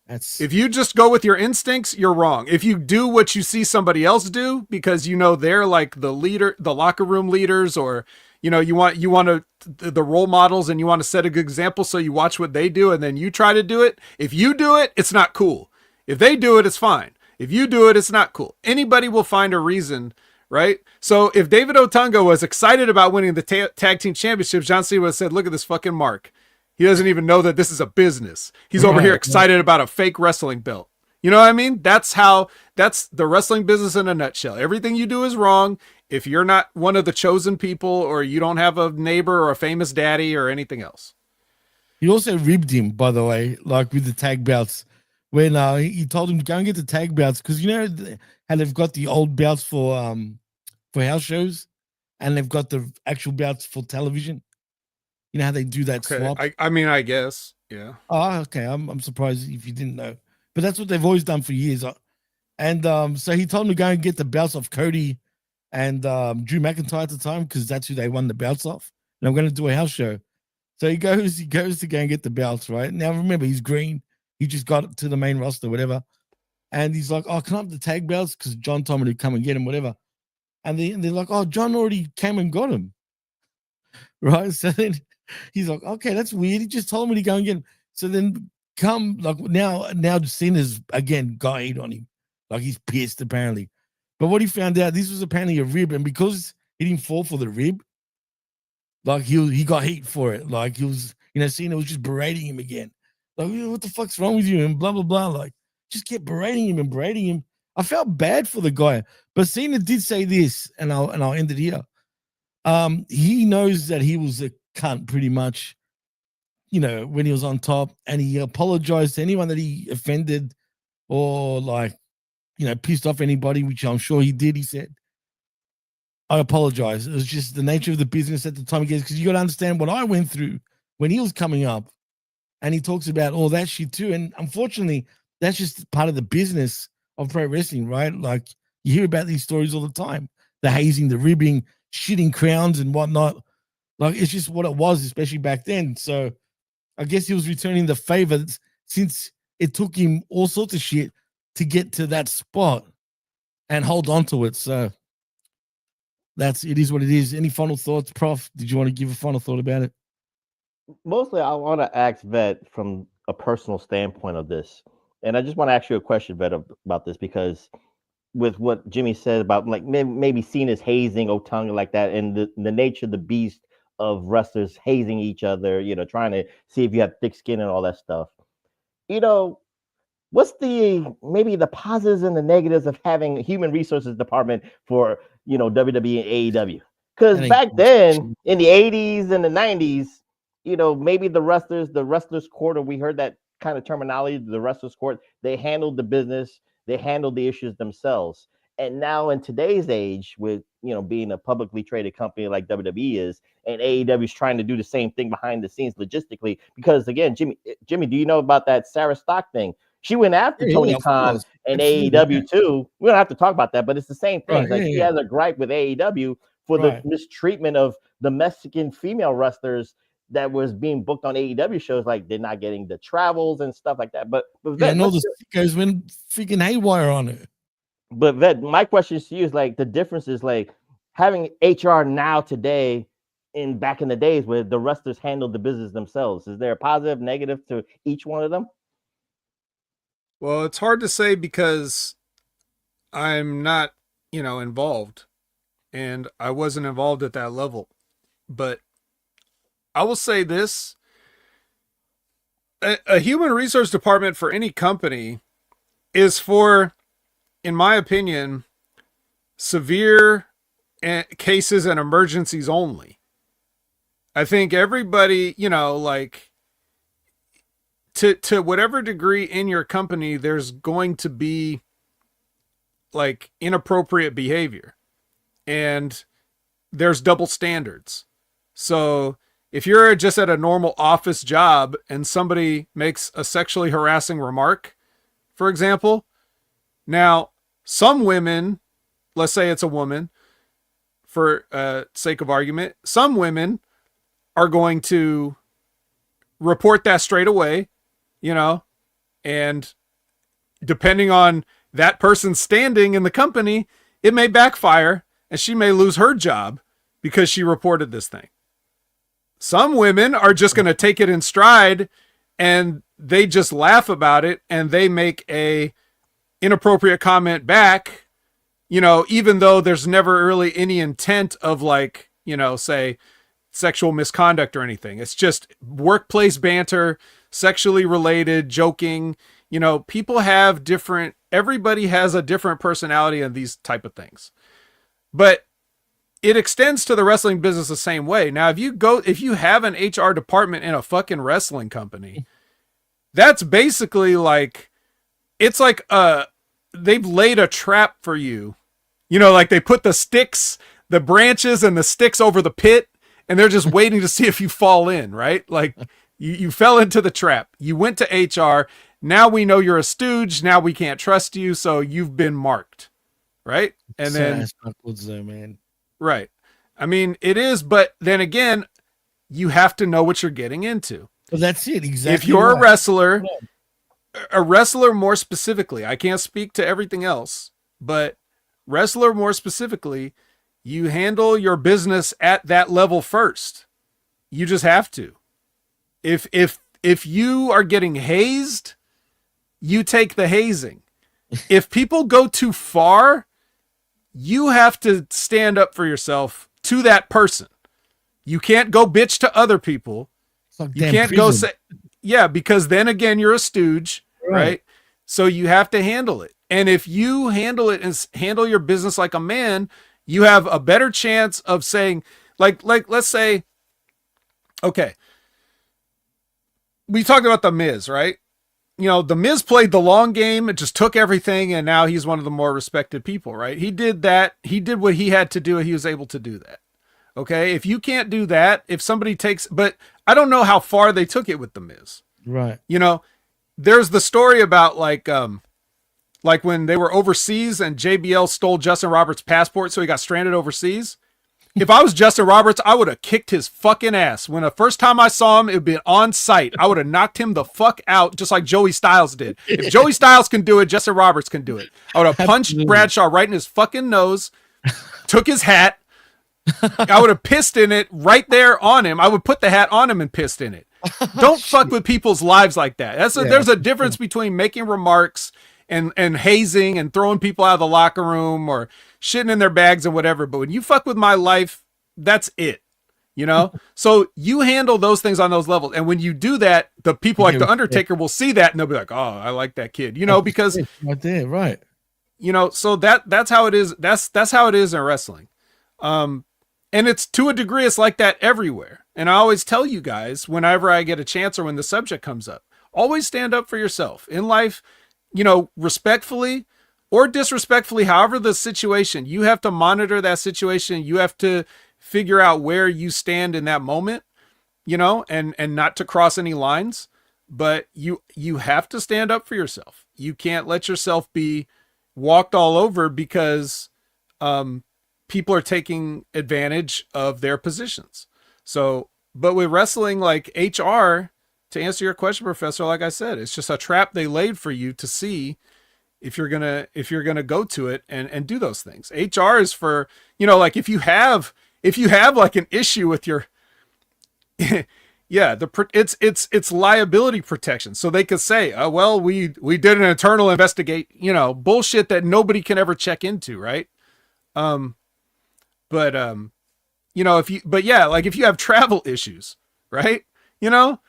If you just go with your instincts, you're wrong. If you do what you see somebody else do because you know they're like the leader, the locker room leaders, or you know, you want the role models and you want to set a good example, so you watch what they do and then you try to do it. If you do it, it's not cool. If they do it, it's fine. If you do it, it's not cool. Anybody will find a reason, right? So if David Otunga was excited about winning the tag team championships, John Cena would have said, look at this fucking mark. He doesn't even know that this is a business. He's over here excited about a fake wrestling belt. You know what I mean? That's the wrestling business in a nutshell. Everything you do is wrong. If you're not one of the chosen people, or you don't have a neighbor or a famous daddy or anything else. He also ribbed him, by the way, like with the tag belts, when he told him to go and get the tag belts because how they've got the old belts for house shows, and they've got the actual belts for television. You know how they do that swap? I mean, I guess. Yeah. Oh, okay. I'm surprised if you didn't know. But that's what they've always done for years. And so he told him to go and get the belts off Cody and Drew McIntyre at the time because that's who they won the belts off. And I'm going to do a house show. So he goes to go and get the belts, right? Now remember, he's green. He just got to the main roster, whatever. And he's like, "Oh, can I have the tag belts?" Because John told me to come and get him, whatever. And they're like, "Oh, John already came and got him." Right? So then he's like, "Okay, that's weird. He just told me to go and get him." So then now Cena's again got hate on him. Like he's pissed apparently. But what he found out, this was apparently a rib, and because he didn't fall for the rib, like he got heat for it. Like he was, Cena was just berating him again. Like, what the fuck's wrong with you? And blah, blah, blah. Like, just kept berating him and berating him. I felt bad for the guy. But Cena did say this, and I'll end it here. He knows that he was a cunt pretty much, when he was on top, and he apologized to anyone that he offended or pissed off anybody, which I'm sure he did. He said, "I apologize. It was just the nature of the business at the time." Because you got to understand what I went through when he was coming up. And he talks about all that shit too. And unfortunately, that's just part of the business of pro wrestling, right? Like you hear about these stories all the time. The hazing, the ribbing, shitting crowns and whatnot. Like it's just what it was, especially back then. So I guess he was returning the favor since it took him all sorts of shit to get to that spot and hold on to it. So it is what it is. Any final thoughts, Prof? Did you want to give a final thought about it? Mostly, I want to ask Vet from a personal standpoint of this, and I just want to ask you a question, Vet, about this because with what Jimmy said about like maybe seen as hazing Otunga like that, and the nature of the beast of wrestlers hazing each other, trying to see if you have thick skin and all that stuff. What's maybe the positives and the negatives of having a human resources department for WWE and AEW? Because back then in the 80s and the 90s. Maybe the wrestlers court, or we heard that kind of terminology, the wrestlers court, they handled the business, they handled the issues themselves. And now in today's age, with being a publicly traded company like WWE is, and AEW is trying to do the same thing behind the scenes logistically, because again, Jimmy, do you know about that Sarah Stock thing? She went after Tony Khan and AEW too. We don't have to talk about that, but it's the same thing. She has a gripe with AEW for the mistreatment of the Mexican female wrestlers that was being booked on AEW shows, like they're not getting the travels and stuff like that. But Vet, and all the guys went freaking haywire on it. But Vet, my question to you is like the difference is like having HR now today in back in the days where the wrestlers handled the business themselves. Is there a positive, negative to each one of them? Well, it's hard to say because I'm not, involved, and I wasn't involved at that level. But I will say this, a human resource department for any company is for, in my opinion, severe cases and emergencies only. I think everybody, to whatever degree in your company, there's going to be like inappropriate behavior and there's double standards. So if you're just at a normal office job and somebody makes a sexually harassing remark, for example, now some women, let's say it's a woman for sake of argument, some women are going to report that straight away, and depending on that person's standing in the company, it may backfire and she may lose her job because she reported this thing. Some women are just going to take it in stride and they just laugh about it and they make a inappropriate comment back, even though there's never really any intent of say sexual misconduct or anything. It's just workplace banter, sexually related, joking. People have everybody has a different personality in these type of things. But it extends to the wrestling business the same way. Now, if you have an HR department in a fucking wrestling company, that's basically like it's like they've laid a trap for you. You know, like they put the sticks, the branches and the sticks over the pit, and they're just waiting to see if you fall in, right? Like you fell into the trap. You went to HR. Now we know you're a stooge. Now we can't trust you, so you've been marked, right? And then backwards though, man. Right. I mean, it is, but then again, you have to know what you're getting into. Well, that's it. Exactly. If you're a wrestler more specifically, I can't speak to everything else, but wrestler more specifically, you handle your business at that level first. You just have to. If you are getting hazed, you take the hazing. If people go too far, you have to stand up for yourself to that person. You can't go bitch to other people. You can't go say, yeah, because then again, you're a stooge, right? So you have to handle it. And if you handle it and handle your business like a man, you have a better chance of saying, like, let's say, okay, we talked about The Miz, right? You know, The Miz played the long game. It just took everything. And now he's one of the more respected people, right? He did that. He did what he had to do. He was able to do that. Okay. If you can't do that, if somebody takes, but I don't know how far they took it with The Miz. Right. You know, there's the story about like when they were overseas and JBL stole Justin Roberts' passport. So he got stranded overseas. If I was Justin Roberts, I would have kicked his fucking ass. When the first time I saw him, it would be on sight. I would have knocked him the fuck out, just like Joey Styles did. If Joey Styles can do it, Justin Roberts can do it. I would have punched Bradshaw right in his fucking nose, took his hat. I would have pissed in it right there on him. I would put the hat on him and pissed in it. Don't fuck with people's lives like that. There's a difference between making remarks and hazing and throwing people out of the locker room or shitting in their bags and whatever. But when you fuck with my life, that's it, you know? So you handle those things on those levels. And when you do that, the people like The Undertaker will see that and they'll be like, oh, I like that kid, you know, because right there, right. You know, so that's how it is. That's how it is in wrestling. And it's to a degree, it's like that everywhere. And I always tell you guys, whenever I get a chance or when the subject comes up, always stand up for yourself in life. You know, respectfully or disrespectfully, however the situation, you have to monitor that situation. You have to figure out where you stand in that moment, you know, and not to cross any lines, but you have to stand up for yourself. You can't let yourself be walked all over because people are taking advantage of their positions. So, but with wrestling, like HR, to answer your question, Professor, like I said, it's just a trap they laid for you to see if you're gonna go to it and do those things. HR is for, you know, like if you have like an issue with your, yeah, it's liability protection. So they could say, oh, well, we did an internal investigate, you know, bullshit that nobody can ever check into, right? You know, if you have travel issues, right? You know,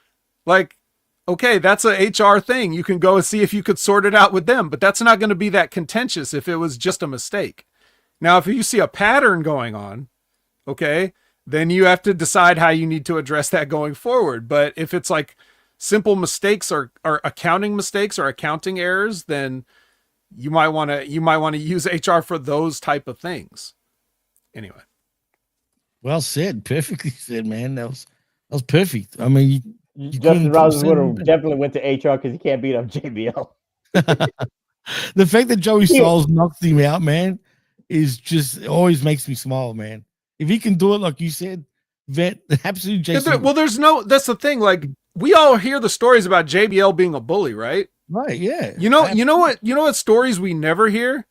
like, okay, that's a HR thing. You can go and see if you could sort it out with them, but that's not going to be that contentious if it was just a mistake. Now, if you see a pattern going on, okay, then you have to decide how you need to address that going forward. But if it's like simple mistakes or accounting mistakes or accounting errors, then you might want to use HR for those type of things. Anyway. Well said. Perfectly said, man. That was perfect. I mean, Justin Roberts would have definitely went to HR because he can't beat up JBL. The fact that Joey Styles knocked him out, man, is just always makes me smile, man. If he can do it, like you said, Vet, absolute Jason. Well, that's the thing. Like, we all hear the stories about JBL being a bully, right? Right, yeah. You know what stories we never hear?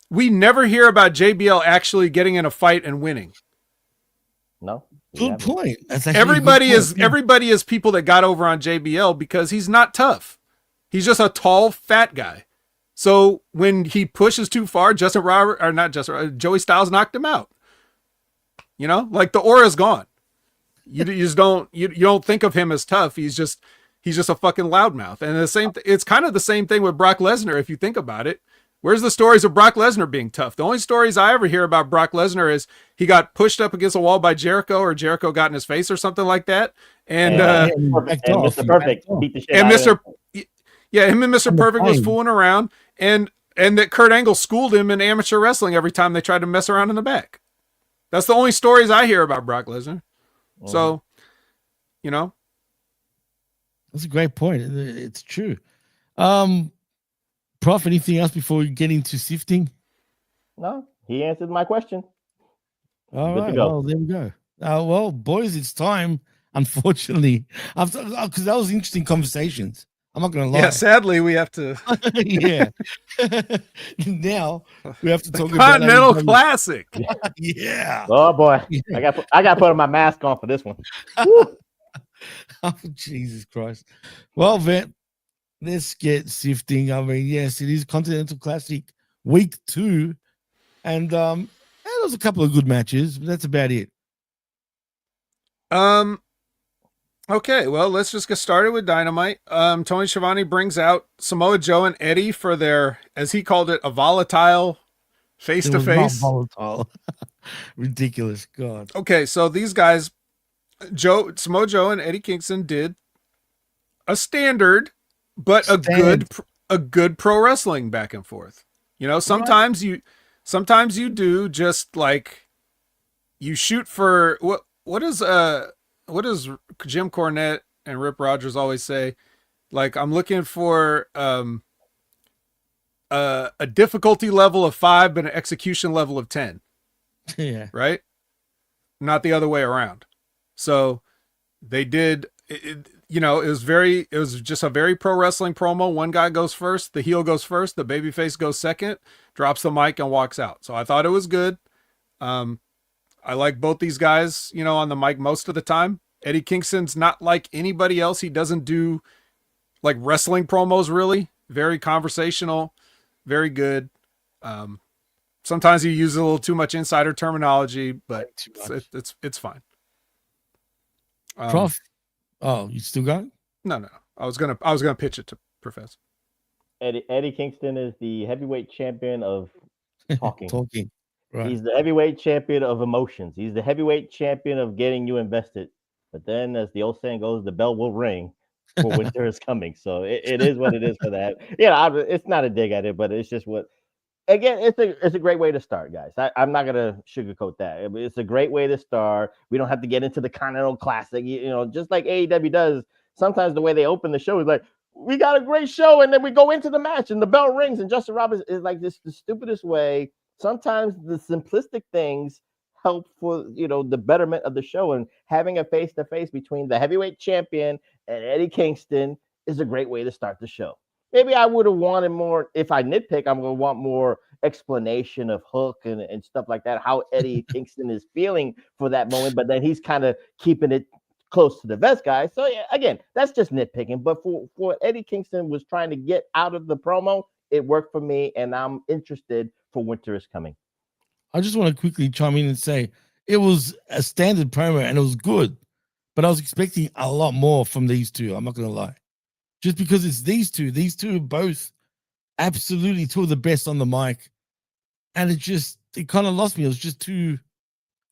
We never hear about JBL actually getting in a fight and winning. No. Good point. Everybody is people that got over on JBL because he's not tough. He's just a tall, fat guy. So when he pushes too far, Joey Styles knocked him out. You know, like the aura's gone. You just don't think of him as tough. He's just a fucking loudmouth. And it's kind of the same thing with Brock Lesnar if you think about it. Where's the stories of Brock Lesnar being tough? The only stories I ever hear about Brock Lesnar is he got pushed up against a wall by Jericho, or Jericho got in his face or something like that. And Mr. Perfect beat the shit and out of Mr. him. Yeah, him and Mr. On the Perfect was plane. fooling around, and that Kurt Angle schooled him in amateur wrestling every time they tried to mess around in the back. That's the only stories I hear about Brock Lesnar. So, you know. That's a great point. It's true. Prof, anything else before we get into sifting? No, he answered my question. All Good to right. go. Well, there we go. Well, boys, it's time. Unfortunately, because that was interesting conversations. I'm not going to lie. Yeah, sadly, we have to. Yeah. Now we have to talk Continental about Classic. Yeah. Oh boy, Yeah. I got to put my mask on for this one. Woo. Oh, Jesus Christ. Well, Vet, let's get sifting. I mean, yes, it is Continental Classic week 2. And there was a couple of good matches, but that's about it. Okay, well, let's just get started with Dynamite. Tony Schiavone brings out Samoa Joe and Eddie for their, as he called it, a volatile face-to-face. Volatile. Ridiculous. God. Okay, so these guys, Samoa Joe and Eddie Kingston did a standard, but a good pro wrestling back and forth. You know, sometimes you do just like you shoot for what does Jim Cornette and Rip Rogers always say? Like, I'm looking for a difficulty level of 5, but an execution level of 10. Yeah. Right? Not the other way around. So they did it, it was just a very pro wrestling promo. One guy goes first, the heel goes first, the babyface goes second, drops the mic and walks out. So I thought it was good. I like both these guys, on the mic most of the time. Eddie Kingston's not like anybody else. He doesn't do like wrestling promos really. Very conversational, very good. Sometimes he uses a little too much insider terminology, but it's fine. Prof. Oh, you still got it? No. I was gonna pitch it to Professor. Eddie Kingston is the heavyweight champion of talking. Right. He's the heavyweight champion of emotions. He's the heavyweight champion of getting you invested. But then, as the old saying goes, the bell will ring for winter is coming. So it is what it is for that. It's not a dig at it, but it's just what. Again, it's a great way to start, guys. I'm not gonna sugarcoat that. It's a great way to start. We don't have to get into the Continental Classic, just like AEW does. Sometimes the way they open the show is like, we got a great show, and then we go into the match, and the bell rings, and Justin Roberts is like this the stupidest way. Sometimes the simplistic things help for the betterment of the show, and having a face-to-face between the heavyweight champion and Eddie Kingston is a great way to start the show. Maybe I would have wanted more. If I nitpick, I'm going to want more explanation of Hook and stuff like that, how Eddie Kingston is feeling for that moment, but then he's kind of keeping it close to the vest guy. So yeah, again, that's just nitpicking, but for Eddie Kingston was trying to get out of the promo, it worked for me, and I'm interested for winter is coming. I just want to quickly chime in and say it was a standard promo and it was good, but I was expecting a lot more from these two. I'm not going to lie. Just because it's these two are both absolutely two of the best on the mic. And it kind of lost me. It was just too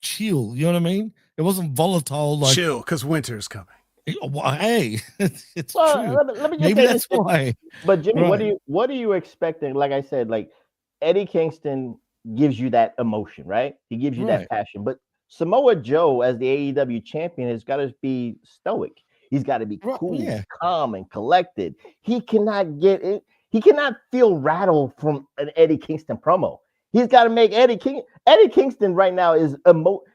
chill. You know what I mean? It wasn't volatile. Like chill because winter's coming. Hey, it's well, true. Let me just Maybe say that's this. why. But Jimmy, Right. what are you expecting? Like I said, like Eddie Kingston gives you that emotion, right? He gives you that passion. But Samoa Joe, as the AEW champion, has got to be stoic. He's got to be cool, calm, and collected. He cannot get it. He cannot feel rattled from an Eddie Kingston promo. He's got to make Eddie Kingston right now is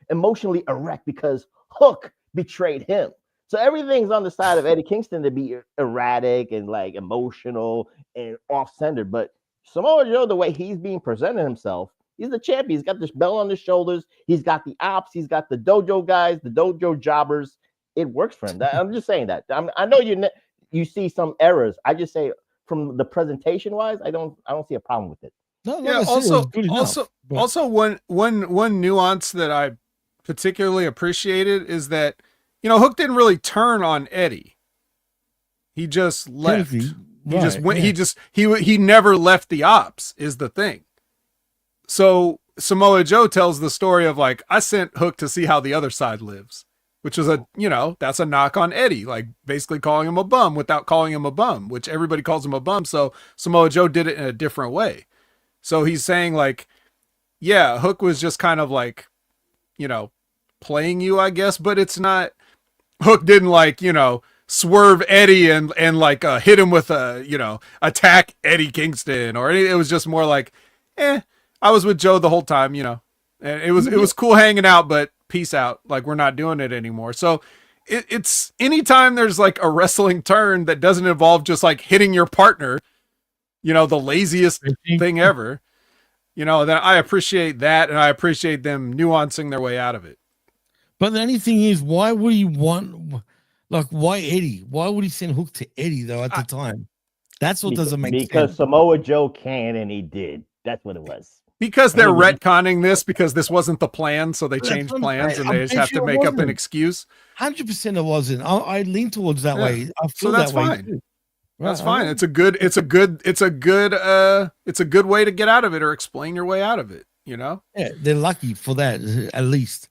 emotionally erect because Hook betrayed him. So everything's on the side of Eddie Kingston to be erratic and like emotional and off-centered. But Samoa Joe, the way he's being presented himself, he's the champion. He's got this belt on his shoulders. He's got the ops. He's got the dojo guys, the dojo jobbers. It works for him. I'm just saying that. I know you see some errors. I just say from the presentation wise, I don't see a problem with it. No, yeah. Also, one nuance that I particularly appreciated is that Hook didn't really turn on Eddie. He just left. He just went. Yeah. He never left the ops. Is the thing. So Samoa Joe tells the story of like, I sent Hook to see how the other side lives. which is that's a knock on Eddie, like basically calling him a bum without calling him a bum, which everybody calls him a bum. So Samoa Joe did it in a different way. So he's saying like, yeah, Hook was just kind of like, playing you, I guess, but it's not. Hook didn't like, swerve Eddie and like hit him with a, attack Eddie Kingston or anything. It was just more like, I was with Joe the whole time, and it was cool hanging out, but peace out. Like, we're not doing it anymore. So it's anytime there's like a wrestling turn that doesn't involve just like hitting your partner, the laziest thing ever, then I appreciate that. And I appreciate them nuancing their way out of it. But the only thing is, why would he want, like, why Eddie? Why would he send Hook to Eddie, though, at the time? That's what doesn't make sense. Because Samoa Joe can, and he did. That's what it was. Because they're retconning this, because this wasn't the plan, so they changed plans, and they just have to make up an excuse. 100% it wasn't. I lean towards that way. I feel so that's that way fine. too. That's fine. It's a good way to get out of it or explain your way out of it, Yeah, they're lucky for that, at least.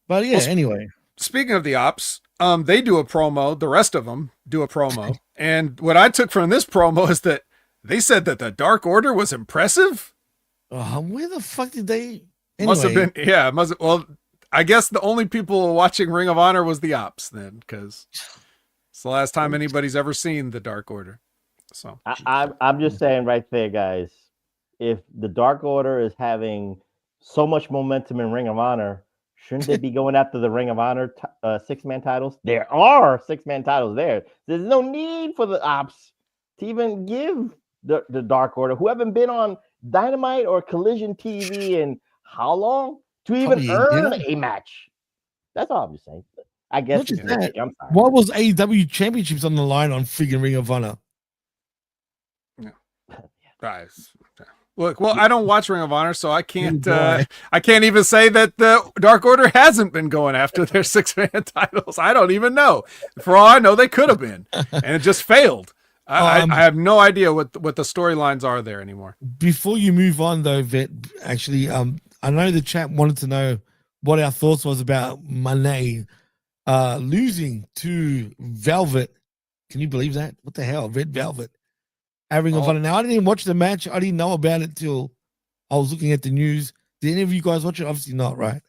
But yeah, anyway. Speaking of the ops, they do a promo. The rest of them do a promo. And what I took from this promo is that they said that the Dark Order was impressive. Where the fuck did they? Anyway. Must have been, yeah. Well, I guess the only people watching Ring of Honor was the ops then, because it's the last time anybody's ever seen the Dark Order. So I'm just saying right there, guys. If the Dark Order is having so much momentum in Ring of Honor, shouldn't they be going after the Ring of Honor 6-man titles? There are 6-man titles there. There's no need for the ops to even give the Dark Order, who haven't been on Dynamite or Collision TV in how long, to even earn a match. That's all I'm just saying. I guess I'm sorry. What was AEW Championships on the line on friggin' Ring of Honor? Yeah. Guys. Look, well, I don't watch Ring of Honor, so I can't even say that the Dark Order hasn't been going after their 6-man titles. I don't even know. For all I know, they could have been, and it just failed. I have no idea what the storylines are there anymore. Before you move on, though, Vet, actually, I know the chat wanted to know what our thoughts was about Monet losing to Velvet. Can you believe that? What the hell, Red Velvet? Ring of Honor. Now, I didn't even watch the match. I didn't know about it till I was looking at the news. Did any of you guys watch it? Obviously not, right?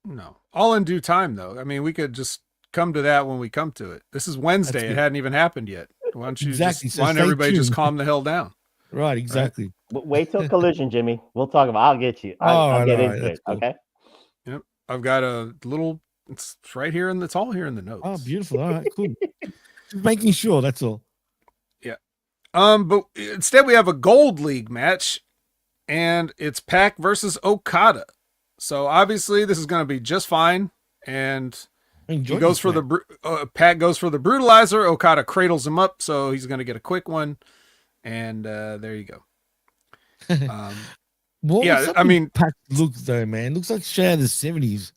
No. All in due time, though. I mean, we could just come to that when we come to it. This is Wednesday. It hadn't even happened yet. Why don't you why don't everybody just calm the hell down? Right, exactly. Right? Wait till Collision, Jimmy. We'll talk about I'll get you. I'll get into it. Cool. Okay. Yep. I've got a little, it's right here, and it's all here in the notes. Oh, beautiful. All right, cool. Just making sure, that's all. But instead we have a Gold League match, and it's Pac versus Okada. So obviously this is going to be just fine. And he goes for Pac goes for the brutalizer. Okada cradles him up, so he's going to get a quick one. And there you go. I mean, Pac looks though, man. Looks like straight out of the 70s.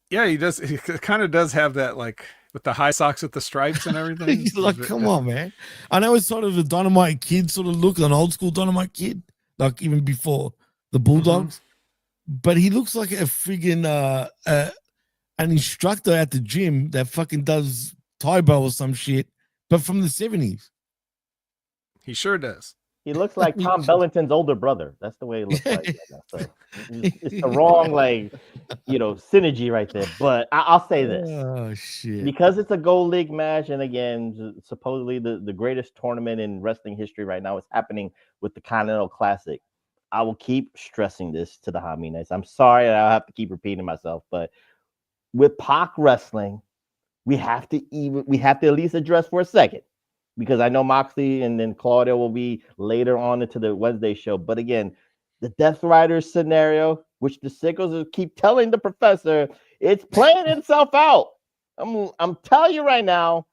Yeah, he does. He kind of does have that, like, with the high socks with the stripes and everything. He's like, come on, man. I know it's sort of a Dynamite Kid sort of look, an old school Dynamite Kid, like even before the Bulldogs. But he looks like a friggin' an instructor at the gym that fucking does Tybo or some shit, but from the 70s. He sure does. He looks like Tom Bellington's older brother. That's the way he looks like. So it's the wrong, synergy right there. But I'll say this. Oh, shit. Because it's a Gold League match, and again, supposedly the greatest tournament in wrestling history right now is happening with the Continental Classic. I will keep stressing this to the Haminas. I'm sorry that I'll have to keep repeating myself, but with Pac wrestling, we have to at least address for a second. Because I know Moxley and then Claudio will be later on into the Wednesday show. But again, the Death Riders scenario, which the Sickles keep telling the professor, it's playing itself out. I'm telling you right now,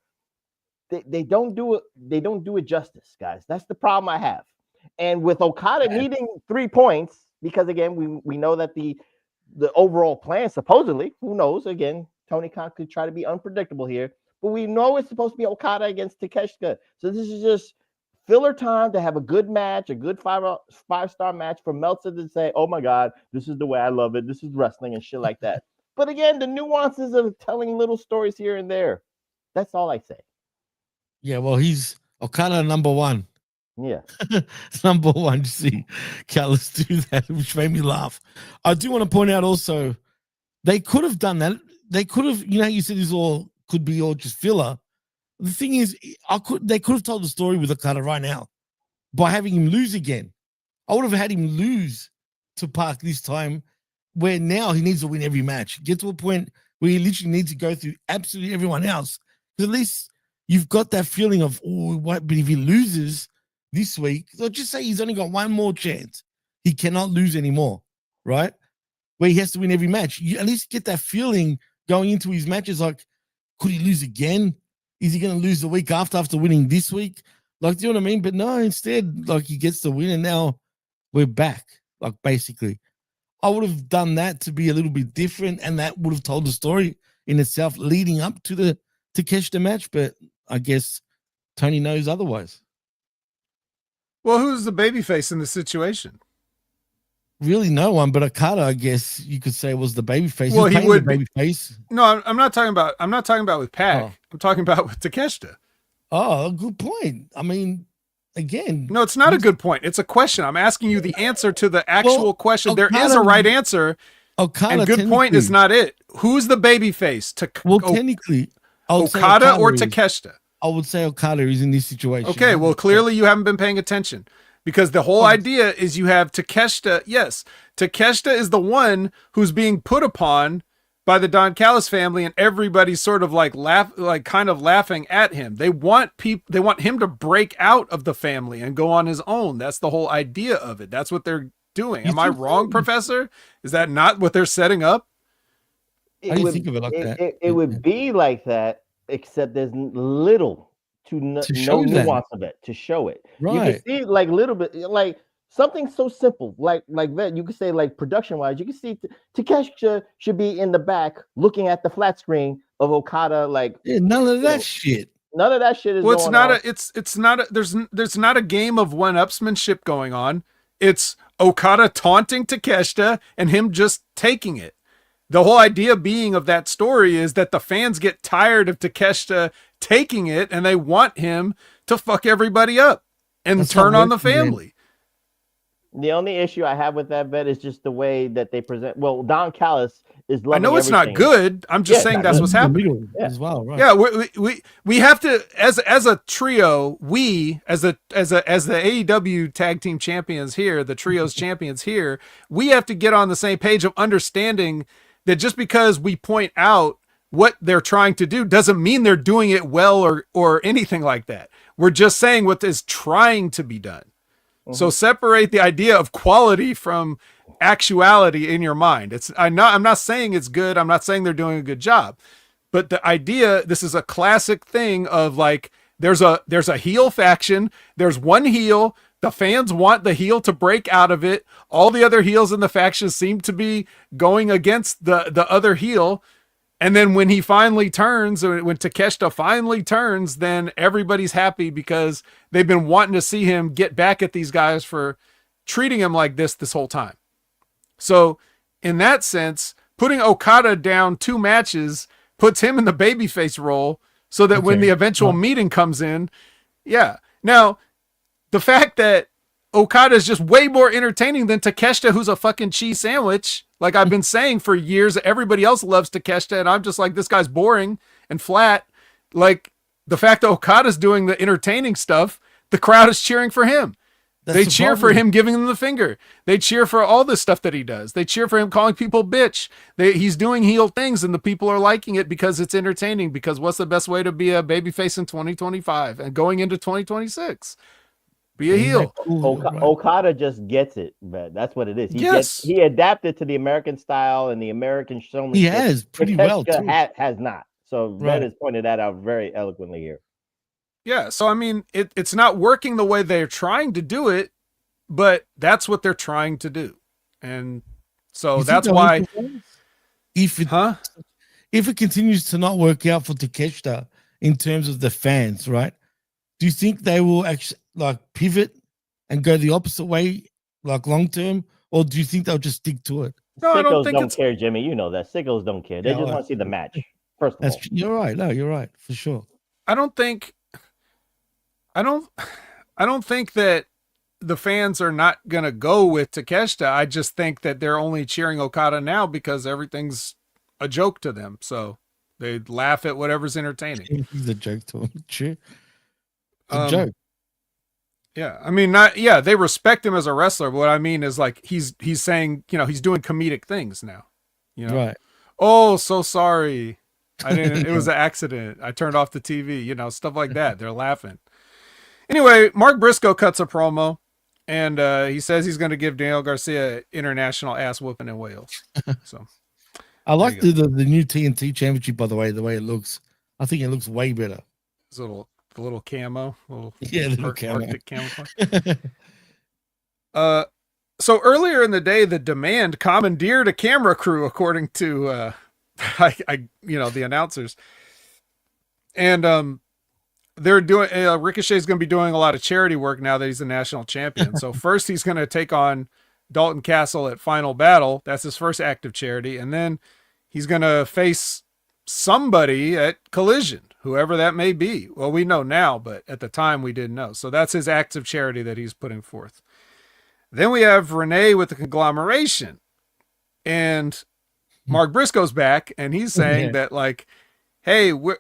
they don't do it. They don't do it justice, guys. That's the problem I have. And with Okada needing 3 points, because again, we know that the overall plan, supposedly, who knows? Again, Tony Khan could try to be unpredictable here. But we know it's supposed to be Okada against Takeshita. So this is just filler time to have a good match, a good five-star match for Meltzer to say, oh, my God, this is the way I love it. This is wrestling and shit like that. But again, the nuances of telling little stories here and there. That's all I say. Yeah, well, he's Okada number one. Yeah. Number one. You see Callis do that, which made me laugh. I do want to point out also, they could have done that. They could have, you said this all could be all just filler. The thing is, they could have told the story with Okada right now by having him lose again. I would have had him lose to Park this time, where now he needs to win every match. Get to a point where he literally needs to go through absolutely everyone else. Because at least you've got that feeling of, but if he loses this week, so just say he's only got one more chance. He cannot lose anymore, right? Where he has to win every match. You at least get that feeling going into his matches, like, could he lose again? Is he going to lose the week after winning this week? Like, do you know what I mean? But no, instead, like, he gets the win, and now we're back, like, basically. I would have done that to be a little bit different, and that would have told the story in itself leading up to the Takeshita match, but I guess Tony knows otherwise. Well, who's the babyface in this situation? Really, no one, but Okada, I guess you could say, was the babyface. Well, he would be babyface. No, I'm not talking about with Pac. Oh. I'm talking about with Takeshita. Oh, good point. I mean, again, no, it's not a good point. It's a question. I'm asking you the answer to the actual question. Okada, there is a right answer. Okada, and good point is not it. Who's the babyface? Technically, Okada or Takeshita? I would say Okada is in this situation. Okay, well, clearly you haven't been paying attention, because the whole idea is you have Takeshita. Yes, Takeshita is the one who's being put upon by the Don Callis family, and everybody's sort of kind of laughing at him. They want him to break out of the family and go on his own. That's the whole idea of it. That's what they're doing. Am I wrong, Professor? Is that not what they're setting up? How do you think of it like that? It would be like that, except there's little to no nuance of it to show it. Right. You can see like little bit, like something so simple, like that. You could say, like, production wise, you can see Takeshita should be in the back looking at the flat screen of Okada. Like, none of that shit. None of that shit is. Well, it's not on. It's not. There's not a game of one-upsmanship going on. It's Okada taunting Takeshita and him just taking it. The whole idea being of that story is that the fans get tired of Takeshita taking it, and they want him to fuck everybody up and turn on the family. The only issue I have with that, Vet, is just the way that they present. Well, Don Callis is loving. I know it's not good. I'm just saying that's what's happening as well, right? Yeah, we have to, as a trio, as the AEW tag team champions here, the trios champions here, we have to get on the same page of understanding that just because we point out what they're trying to do doesn't mean they're doing it well or anything like that. We're just saying what is trying to be done. Mm-hmm. So separate the idea of quality from actuality in your mind. I'm not saying it's good. I'm not saying they're doing a good job, but the idea, this is a classic thing of, like, there's a heel faction. There's one heel. The fans want the heel to break out of it. All the other heels in the faction seem to be going against the other heel. And then when he finally turns, or when Takeshita finally turns, then everybody's happy because they've been wanting to see him get back at these guys for treating him like this whole time. So in that sense, putting Okada down 2 matches puts him in the babyface role so that when the eventual meeting comes in, yeah. Now, the fact that Okada is just way more entertaining than Takeshita, who's a fucking cheese sandwich. Like I've been saying for years, everybody else loves Takeshita, and I'm just like, this guy's boring and flat. Like, the fact that Okada's doing the entertaining stuff, the crowd is cheering for him. They cheer for him giving them the finger. They cheer for all this stuff that he does. They cheer for him calling people bitch. He's doing heel things, and the people are liking it because it's entertaining. Because what's the best way to be a babyface in 2025 and going into 2026? Be a heel. Okada just gets it, man. That's what it is. He adapted to the American style and the American showmanship. He has pretty well too. Has not. So Red has pointed that out very eloquently here. Yeah. So I mean, it's not working the way they're trying to do it, but that's what they're trying to do, and so that's why. If it continues to not work out for Takeshita in terms of the fans, right? Do you think they will actually pivot and go the opposite way, like long term, or do you think they'll just stick to it? No, I don't Sickos think don't it's. care, Jimmy. You know that. Sickos don't care. They Yeah, just well, want to see the match. First of all, you're right. No, you're right for sure. I don't think. I don't. I don't think that the fans are not going to go with Takeshita. I just think that they're only cheering Okada now because everything's a joke to them. So they laugh at whatever's entertaining. He's a joke to him. True. It's a joke. Yeah. I mean, not, yeah, they respect him as a wrestler. But what I mean is like, he's saying, he's doing comedic things now, Right. Oh, so sorry. I didn't, it was an accident. I turned off the TV, stuff like that. They're laughing. Anyway, Mark Briscoe cuts a promo and he says he's going to give Daniel Garcia international ass whooping in Wales. So I like the new TNT championship, by the way it looks. I think it looks way better. This the little camo, little camo. Arctic camouflage. So earlier in the day, the Demand commandeered a camera crew, according to the announcers, and they're doing Ricochet's going to be doing a lot of charity work now that he's the national champion. So first he's going to take on Dalton Castle at Final Battle. That's his first active charity, and then he's going to face somebody at Collision, whoever that may be. Well, we know now, but at the time we didn't know. So that's his active charity that he's putting forth. Then we have Renee with the Conglomeration, and Mark Briscoe's back, and he's saying that like, hey, we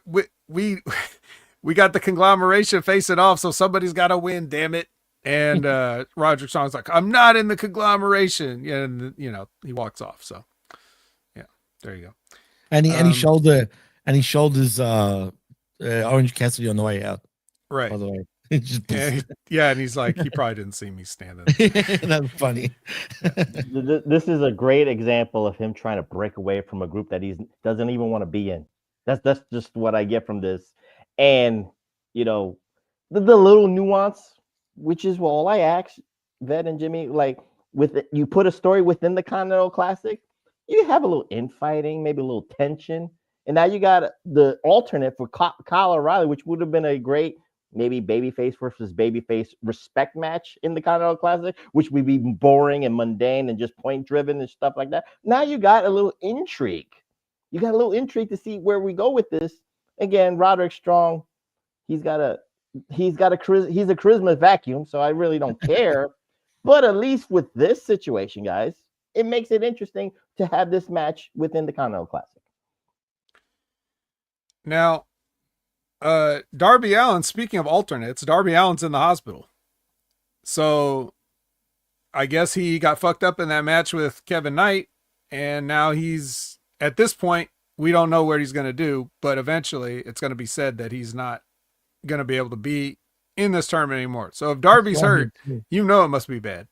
got the Conglomeration facing off, so somebody's got to win, damn it. And Roderick Strong's like, I'm not in the Conglomeration, and he walks off. So yeah, there you go. And he shoulders Orange Cassidy on the way out. Right. By the way. And he's like, he probably didn't see me standing. That's funny. This is a great example of him trying to break away from a group that he doesn't even want to be in. That's just what I get from this. And the little nuance, which is all I ask Vet and Jimmy, like you put a story within the Continental Classic, you have a little infighting, maybe a little tension, and now you got the alternate for Kyle O'Reilly, which would have been a great maybe babyface versus babyface respect match in the Continental Classic, which would be boring and mundane and just point driven and stuff like that. Now you got a little intrigue. You got a little intrigue to see where we go with this. Again, Roderick Strong, he's a charisma vacuum, so I really don't care. But at least with this situation, guys, it makes it interesting to have this match within the Continental Classic. Now, Darby Allin, speaking of alternates, Darby Allin's in the hospital. So I guess he got fucked up in that match with Kevin Knight, and now he's, at this point, we don't know what he's going to do, but eventually it's going to be said that he's not going to be able to be in this tournament anymore. So if Darby's hurt, it must be bad.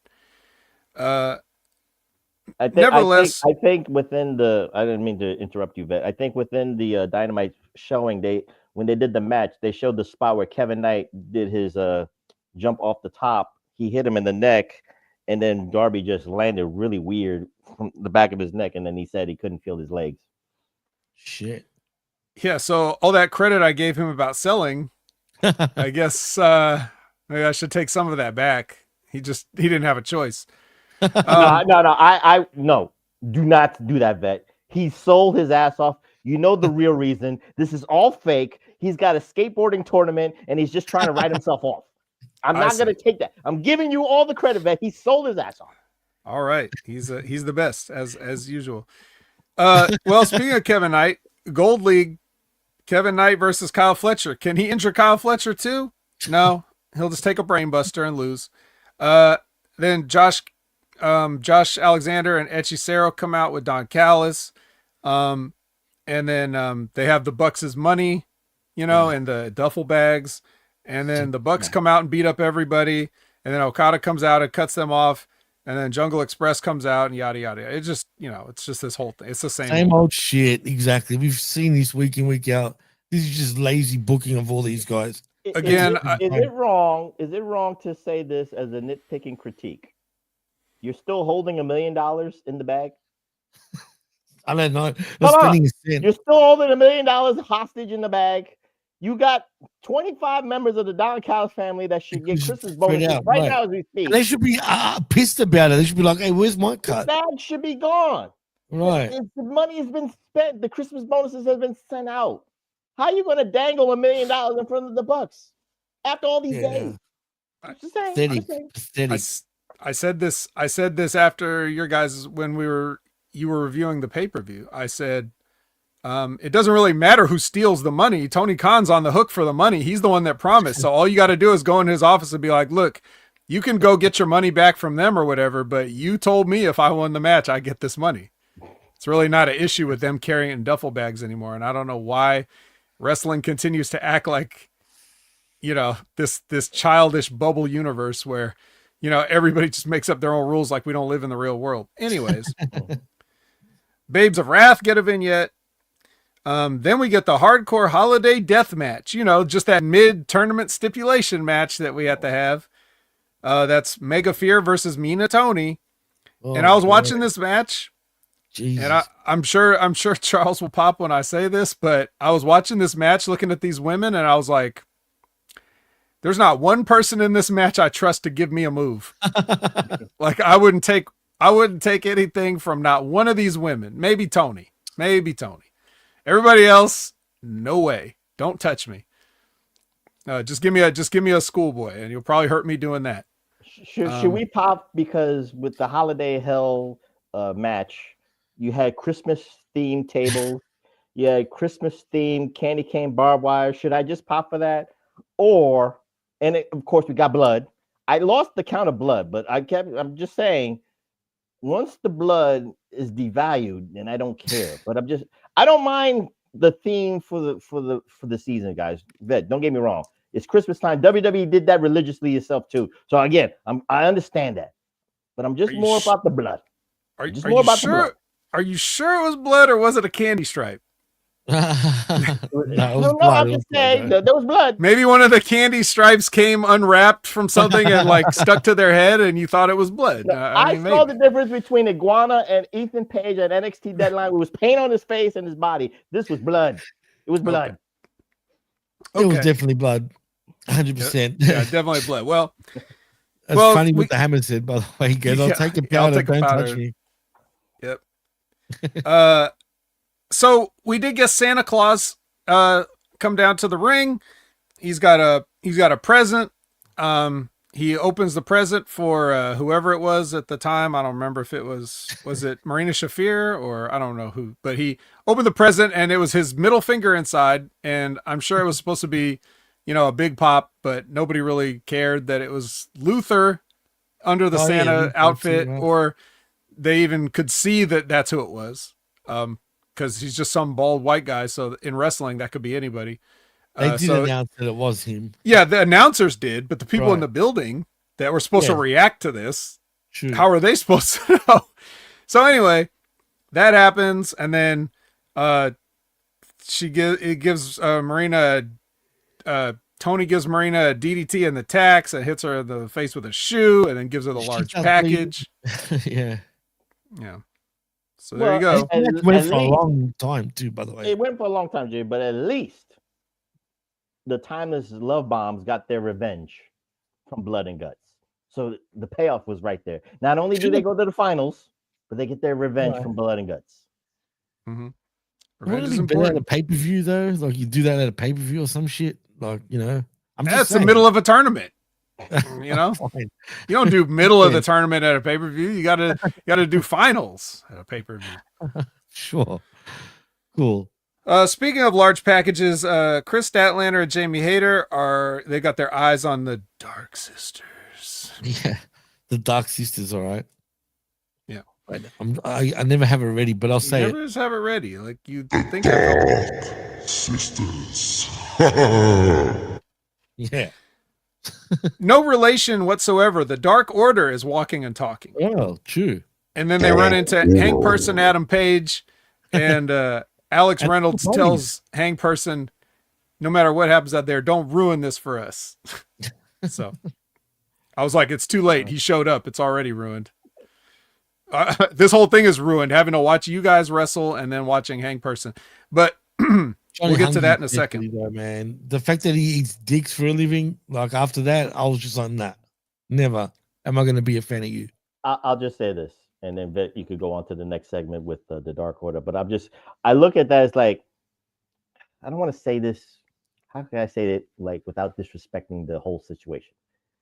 Nevertheless, I think within the, I didn't mean to interrupt you, Vet. I think within the Dynamite showing, when they did the match, they showed the spot where Kevin Knight did his jump off the top. He hit him in the neck, and then Darby just landed really weird from the back of his neck, and then he said he couldn't feel his legs. Shit. Yeah, so all that credit I gave him about selling, I guess maybe I should take some of that back. He didn't have a choice. No, do not do that, Vet. He sold his ass off. You know the real reason. This is all fake. He's got a skateboarding tournament, and he's just trying to write himself off. I'm not going to take that. I'm giving you all the credit, Vet. He sold his ass off. All right. He's the best, as usual. Well, speaking of Kevin Knight, Gold League, Kevin Knight versus Kyle Fletcher. Can he injure Kyle Fletcher too? No. He'll just take a brain buster and lose. Then Josh Alexander and Hechicero come out with Don Callis. And then they have the Bucks' money, and the duffel bags. And then the Bucks come out and beat up everybody. And then Okada comes out and cuts them off. And then Jungle Express comes out and yada, yada. It's just, it's just this whole thing. It's the same old shit. Exactly. We've seen this week in, week out. This is just lazy booking of all these guys. Again, is it wrong? Is it wrong to say this as a nitpicking critique? You're still holding $1 million in the bag? I don't know. You're still holding $1 million hostage in the bag. You got 25 members of the Don Callis family that should get Christmas bonuses right now as we speak. And they should be pissed about it. They should be like, hey, where's my cut? The bag should be gone. Right. The money has been spent. The Christmas bonuses have been sent out. How are you going to dangle $1 million in front of the Bucks after all these days? Just saying. Pathetic. Pathetic. I said this after your guys when you were reviewing the pay-per-view. I said it doesn't really matter who steals the money. Tony Khan's on the hook for the money. He's the one that promised. So all you got to do is go in his office and be like, look, you can go get your money back from them or whatever, but you told me if I won the match, I get this money. It's really not an issue with them carrying it in duffel bags anymore. And I don't know why wrestling continues to act like, this childish bubble universe where, everybody just makes up their own rules like we don't live in the real world. Anyways, Babes of Wrath get a vignette. Then we get the hardcore holiday death match, just that mid-tournament stipulation match that we have to have. That's Mega Fear versus Mina Tony. And I was watching this match. Jesus. And I'm sure Charles will pop when I say this, but I was watching this match looking at these women and I was like, there's not one person in this match I trust to give me a move. Like I wouldn't take anything from not one of these women. Maybe Tony. Everybody else, no way. Don't touch me. Just give me a schoolboy and you'll probably hurt me doing that. Should we pop because with the Holiday Hell match, you had Christmas themed tables, you had Christmas themed candy cane barbed wire. Should I just pop for that? Of course, we got blood. I lost the count of blood, but I'm just saying, once the blood is devalued, then I don't care. But I don't mind the theme for the season, guys. Vet, don't get me wrong. It's Christmas time. WWE did that religiously itself too. So again, I understand that, but I'm just more about the blood. Are you sure? Are you sure it was blood or was it a candy stripe? No, I'm just saying there was blood. Maybe one of the candy stripes came unwrapped from something and like stuck to their head, and you thought it was blood. I saw the difference between Iguana and Ethan Page at NXT Deadline. It was paint on his face and his body. This was blood. It was blood. Okay. It was definitely blood. 100%. Yeah, definitely blood. Well, that's funny what the Hammer said, by the way. He goes, I'll take a powder, don't touch me. Yep. So we did get Santa Claus come down to the ring. He's got a present. He opens the present for whoever it was at the time. I don't remember if it was it Marina Shafir or I don't know who, but he opened the present and it was his middle finger inside. And I'm sure it was supposed to be, a big pop, but nobody really cared that it was Luther under the Santa outfit, or they even could see that that's who it was. Because he's just some bald white guy. So in wrestling, that could be anybody. They did announce that it was him. Yeah, the announcers did, but the people in the building that were supposed to react to this, how are they supposed to know? So anyway, that happens, and then Tony gives Marina a DDT in the tax and hits her in the face with a shoe, and then gives her the large package. Yeah. So there you go. It went for a long time too, by the way. It went for a long time, Jay, but at least the Timeless Love Bombs got their revenge from Blood and Guts. So the payoff was right there. Not only do they go to the finals, but they get their revenge from Blood and Guts. Mm-hmm. Wouldn't it be better at a pay-per-view though? Like you do that at a pay-per-view or some shit? Like, that's the middle of a tournament. You don't do middle of the tournament at a pay-per-view. You gotta do finals at a pay-per-view. Sure. Cool. Speaking of large packages, Chris Statlander and Jamie Hayter they got their eyes on the Dark Sisters. Yeah. The Dark Sisters, all right. Yeah. I never have it ready, but I'll say never just have it ready. Like you think Dark Sisters. Yeah. No relation whatsoever. The Dark Order is walking and talking. Oh, true. And then they run into Hank Person, Adam Page, and Alex Reynolds tells Hank Person, no matter what happens out there, don't ruin this for us. So I was like, it's too late. He showed up. It's already ruined. This whole thing is ruined, having to watch you guys wrestle and then watching Hank Person. But we'll get to that in a second. Though, man. The fact that he eats dicks for a living, like after that, I was just like, nah, never am I going to be a fan of you. I'll just say this. and then you could go on to the next segment with the Dark Order. But I look at that as like, I don't want to say this. How can I say it like without disrespecting the whole situation?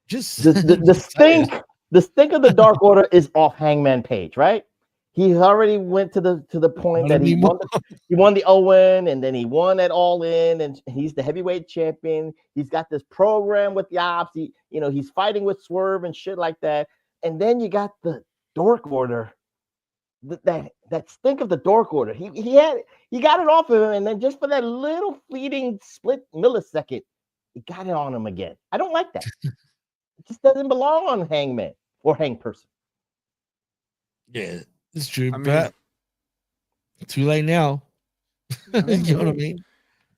Just The stink of the Dark Order is off Hangman Page, right? He already went to the point that he won the Owen, and then he won at All In, and he's the heavyweight champion. He's got this program with the Ops. He's fighting with Swerve and shit like that. And then you got the Dark Order. That stink of the Dark Order. He got it off of him, and then just for that little fleeting split millisecond, he got it on him again. I don't like that. It just doesn't belong on Hangman or Hang Person. Yeah, it's true. I mean, but too late now. You know what I mean?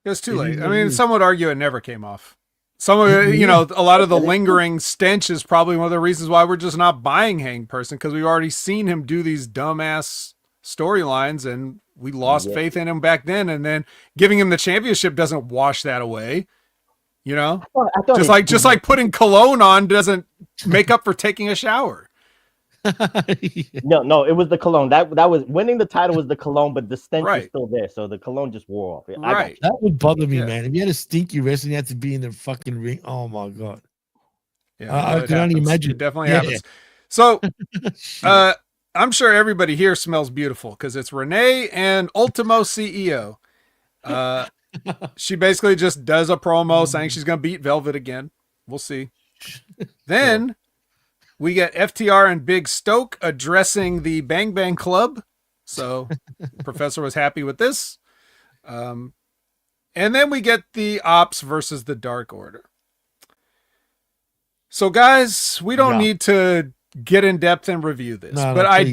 It's too late. I mean, some would argue it never came off. Some of it, a lot of the lingering stench is probably one of the reasons why we're just not buying Hang Person, because we've already seen him do these dumbass storylines, and we lost faith in him back then. And then giving him the championship doesn't wash that away. I thought just like putting cologne on doesn't make up for taking a shower. No, it was the cologne. That was winning the title was the cologne, but the stench was Right. still there, so the cologne just wore off. Right. That would bother me, Yeah. man. If you had a stinky wrestling, you had to be in the fucking ring. Oh my god. Yeah, I can only imagine. It definitely Yeah. happens. So, I'm sure everybody here smells beautiful because it's Renee and Ultimo CEO. She basically just does a promo saying she's going to beat Velvet again. We'll see. Then we get FTR and Big Stoke addressing the Bang Bang Club. So the Professor was happy with this. And then we get the Ops versus the Dark Order. So guys, we don't need to get in depth and review this, but I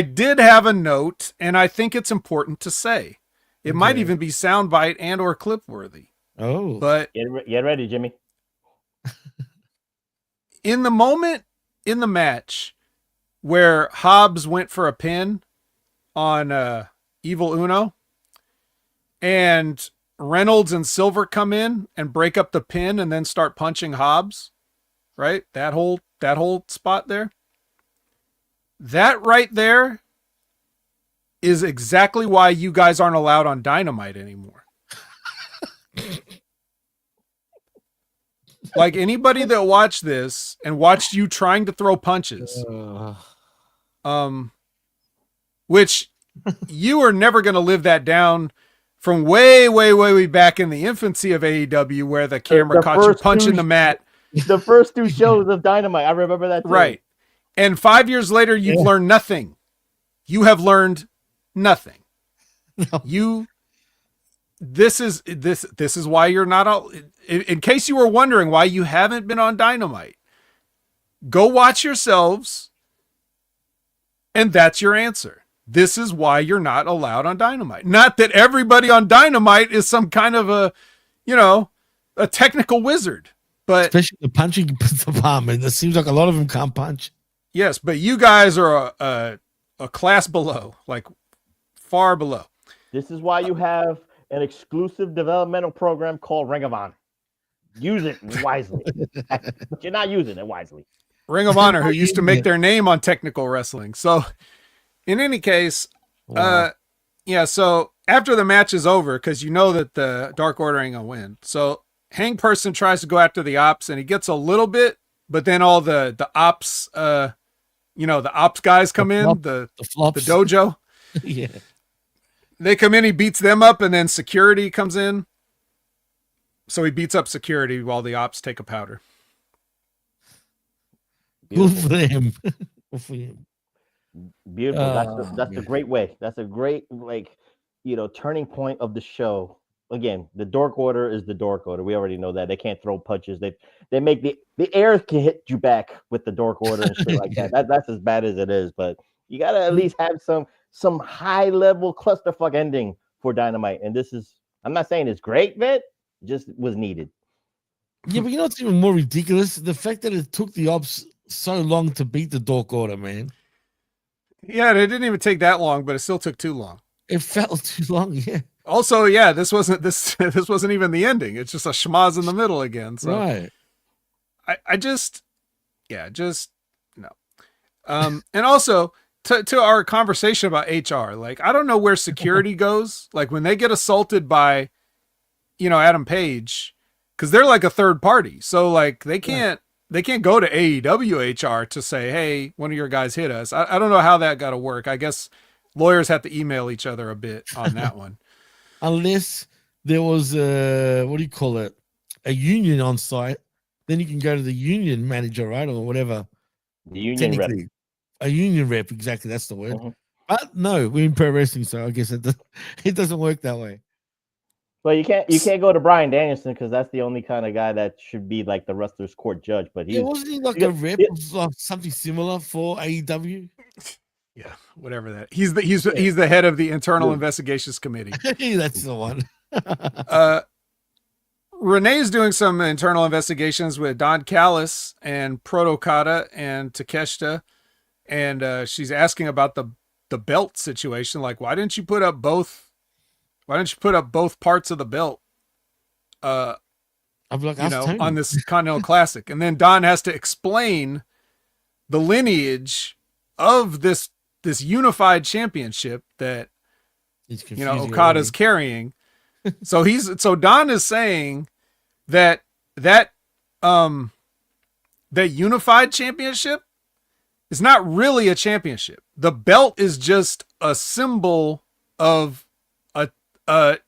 did have a note, and I think it's important to say. It might even be soundbite and or clip worthy. Oh, but get ready, Jimmy. In the moment in the match where Hobbs went for a pin on Evil Uno, and Reynolds and Silver come in and break up the pin and then start punching Hobbs, right? That whole spot there. That right there is exactly why you guys aren't allowed on Dynamite anymore. Like anybody that watched this and watched you trying to throw punches, which you are never going to live that down from way, way, way, way back in the infancy of AEW, where the camera caught you punching the mat. The first two shows of Dynamite, I remember that too. Right. And 5 years later, you've learned nothing. You have learned nothing. No. This is why you're not all, in case you were wondering why you haven't been on Dynamite, go watch yourselves. And that's your answer. This is why you're not allowed on Dynamite. Not that everybody on Dynamite is some kind of a technical wizard, but especially the punching department. It seems like a lot of them can't punch. Yes, but you guys are a class below, like far below. This is why you have an exclusive developmental program called Ring of Honor. Use it wisely. But you're not using it wisely. Ring of Honor, who used to make their name on technical wrestling. So in any case, so after the match is over, because you know that the Dark Order ain't gonna win. So Hang Person tries to go after the Ops, and he gets a little bit, but then all the Ops, the Ops guys come in, the dojo. Yeah. They come in, he beats them up, and then security comes in. So he beats up security while the Ops take a powder. Good for him. Good for him. Beautiful. That's a great way. That's a great turning point of the show. Again, the Dark Order is the Dark Order. We already know that. They can't throw punches. They make the air can hit you back with the Dark Order and shit like that. That's as bad as it is, but you gotta at least have some high level clusterfuck ending for Dynamite. And this is, I'm not saying it's great, Vet, just was needed. Yeah, but you know what's even more ridiculous? The fact that it took the Ops so long to beat the Dark Order, man. Yeah, it didn't even take that long, but it still took too long. It felt too long, yeah. Also, this wasn't even the ending. It's just a schmaz in the middle again. So right. I just no. And also to our conversation about HR, like, I don't know where security goes. Like when they get assaulted by, Adam Page, cause they're like a third party. So like they can't go to AEW HR to say, hey, one of your guys hit us. I don't know how that got to work. I guess lawyers have to email each other a bit on that one. Unless there was a, what do you call it? A union on site, then you can go to the union manager, right? Or whatever. The union rep. A union rep, exactly. That's the word. Mm-hmm. But no, we're in pro wrestling, so I guess it doesn't work that way. Well, you can't go to Bryan Danielson because that's the only kind of guy that should be like the wrestler's court judge. But wasn't he like a rep of something similar for AEW? Yeah, whatever that. He's the head of the internal investigations committee. That's the one. Renee's doing some internal investigations with Don Callis and Proto Okada and Takeshita, and she's asking about the belt situation. Like, why didn't you put up both parts of the belt? I'm like, on this Continental Classic, and then Don has to explain the lineage of this unified championship that Okada's carrying. So Don is saying that unified championship is not really a championship. The belt is just a symbol of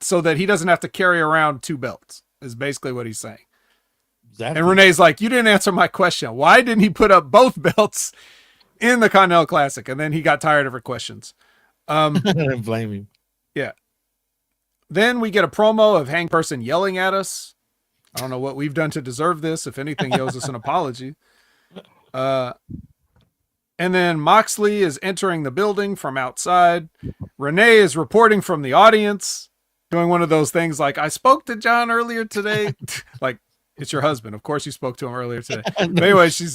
so that he doesn't have to carry around two belts, is basically what he's saying. Exactly. And Renee's like, you didn't answer my question. Why didn't he put up both belts in the Continental Classic? And then he got tired of her questions. I don't blame him. Yeah. Then we get a promo of Hang Person yelling at us. I don't know what we've done to deserve this. If anything, he owes us an apology. And then Moxley is entering the building from outside. Renee is reporting from the audience, doing one of those things like, I spoke to John earlier today. Like, it's your husband. Of course you spoke to him earlier today. But anyway, she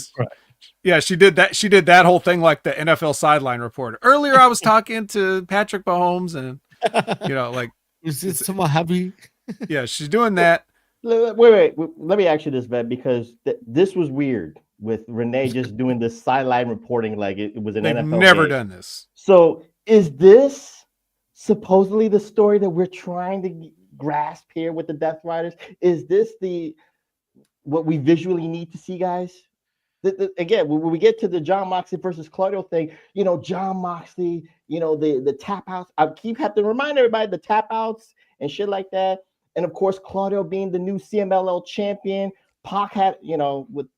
did that. She did that whole thing like the NFL sideline reporter. Earlier, I was talking to Patrick Mahomes and, like. Is this to my hubby? Yeah, she's doing that. Wait. Let me ask you this, Vet, because this was weird with Renee just doing this sideline reporting like it was an They've NFL never game. done this. So is this supposedly the story that we're trying to grasp here with the Death Riders? Is this what we visually need to see, guys? Again, when we get to the John Moxley versus Claudio thing, John Moxley, the tap outs. I have to remind everybody the tap outs and shit like that. And of course, Claudio being the new CMLL champion. Pac had, with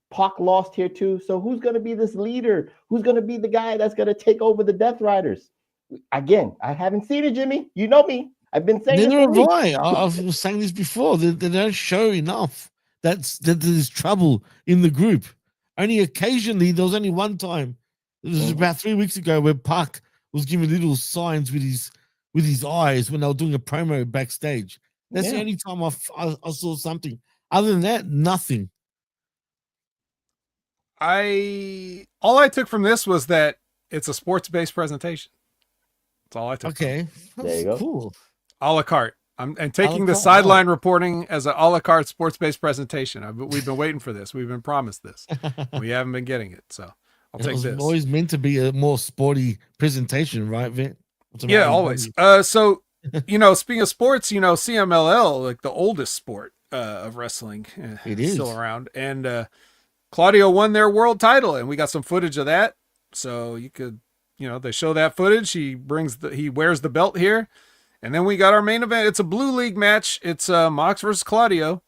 Pac lost here too. So who's going to be this leader? Who's going to be the guy that's going to take over the Death Riders? Again, I haven't seen it, Jimmy. You know me. I've been saying neither have I. I was saying this before. They don't show enough that there's trouble in the group. Only occasionally, there was only one time. It was about 3 weeks ago where Pac was giving little signs with his eyes when they were doing a promo backstage. That's the only time I saw something. Other than that, nothing. All I took from this was that it's a sports-based presentation. That's all I took. Okay, there you go. Cool. A la carte. I'm taking the sideline reporting as an a la carte sports-based presentation. We've been waiting for this. We've been promised this. We haven't been getting it, so I'll take this. It was always meant to be a more sporty presentation, right, Vin? Yeah, always. So, speaking of sports, CMLL, like the oldest sport of wrestling, it is still around, and Claudio won their world title, and we got some footage of that. So you could, they show that footage. He wears the belt here. And then we got our main event. It's a Blue League match. It's Mox versus Claudio.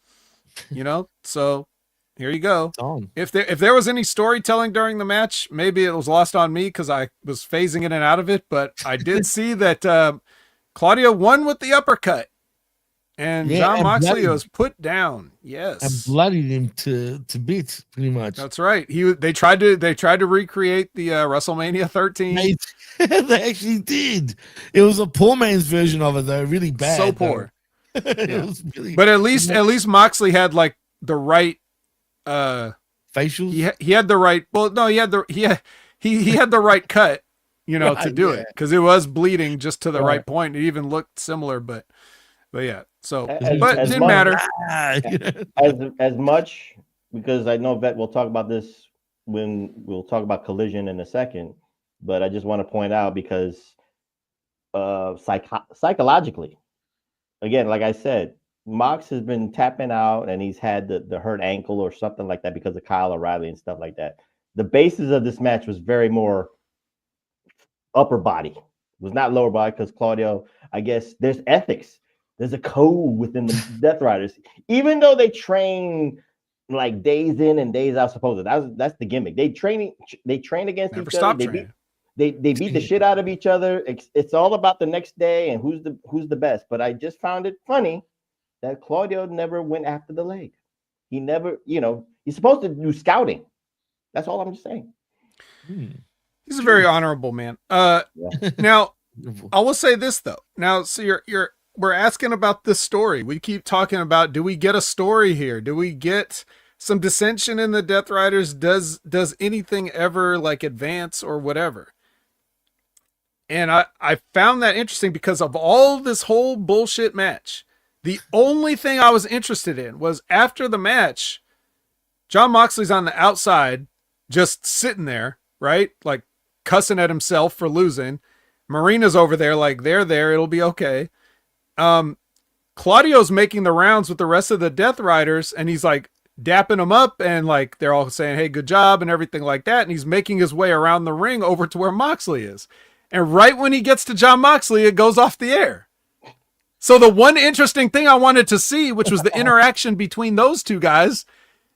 So here you go. If there was any storytelling during the match, maybe it was lost on me because I was phasing in and out of it. But I did see that Claudio won with the uppercut, and John Moxley was put down. Yes, and bloodied him to bits, pretty much. That's right. They tried to recreate the WrestleMania 13. They actually did. It was a poor man's version of it, though. Really bad. So poor. It was really. But at least Moxley had like the right facials. He had the right. Well, no, he had the right cut. To do it because it was bleeding just to the right point. It even looked similar, but yeah. So, but it didn't matter. As much, because I know Vet will talk about this when we'll talk about Collision in a second, but I just want to point out because psychologically, again, like I said, Mox has been tapping out and he's had the hurt ankle or something like that because of Kyle O'Reilly and stuff like that. The basis of this match was very more upper body. It was not lower body because Claudio, I guess there's ethics. There's a code within the Death Riders. Even though they train like days in and days out, supposedly. That's the gimmick. They train against Never each stop other. training. They beat the shit out of each other. It's all about the next day and who's the best. But I just found it funny that Claudio never went after the leg. He never, he's supposed to do scouting. That's all I'm just saying. He's a very honorable man. Now I will say this though. Now, so we're asking about this story. We keep talking about, do we get a story here? Do we get some dissension in the Death Riders? Does anything ever like advance or whatever? And I found that interesting because of all this whole bullshit match. The only thing I was interested in was after the match, Jon Moxley's on the outside, just sitting there, right? Like cussing at himself for losing. Marina's over there like, they're there, it'll be okay. Claudio's making the rounds with the rest of the Death Riders and he's like dapping them up and like they're all saying, hey, good job and everything like that. And he's making his way around the ring over to where Moxley is. And right when he gets to Jon Moxley, it goes off the air. So the one interesting thing I wanted to see, which was the interaction between those two guys,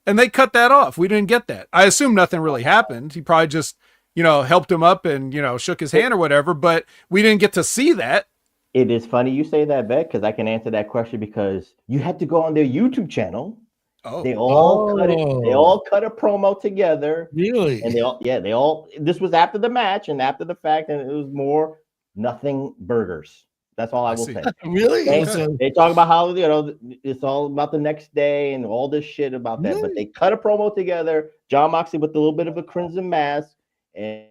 and they cut that off. We didn't get that. I assume nothing really happened. He probably just, helped him up and, shook his hand or whatever, but we didn't get to see that. It is funny you say that, Vet, because I can answer that question because you had to go on their YouTube channel. Oh, They all cut a promo together. Really? And they all this was after the match and after the fact, and it was more nothing burgers. That's all I will say. Really? They talk about how it's all about the next day and all this shit about that. Really? But they cut a promo together. Jon Moxley with a little bit of a crimson mask, and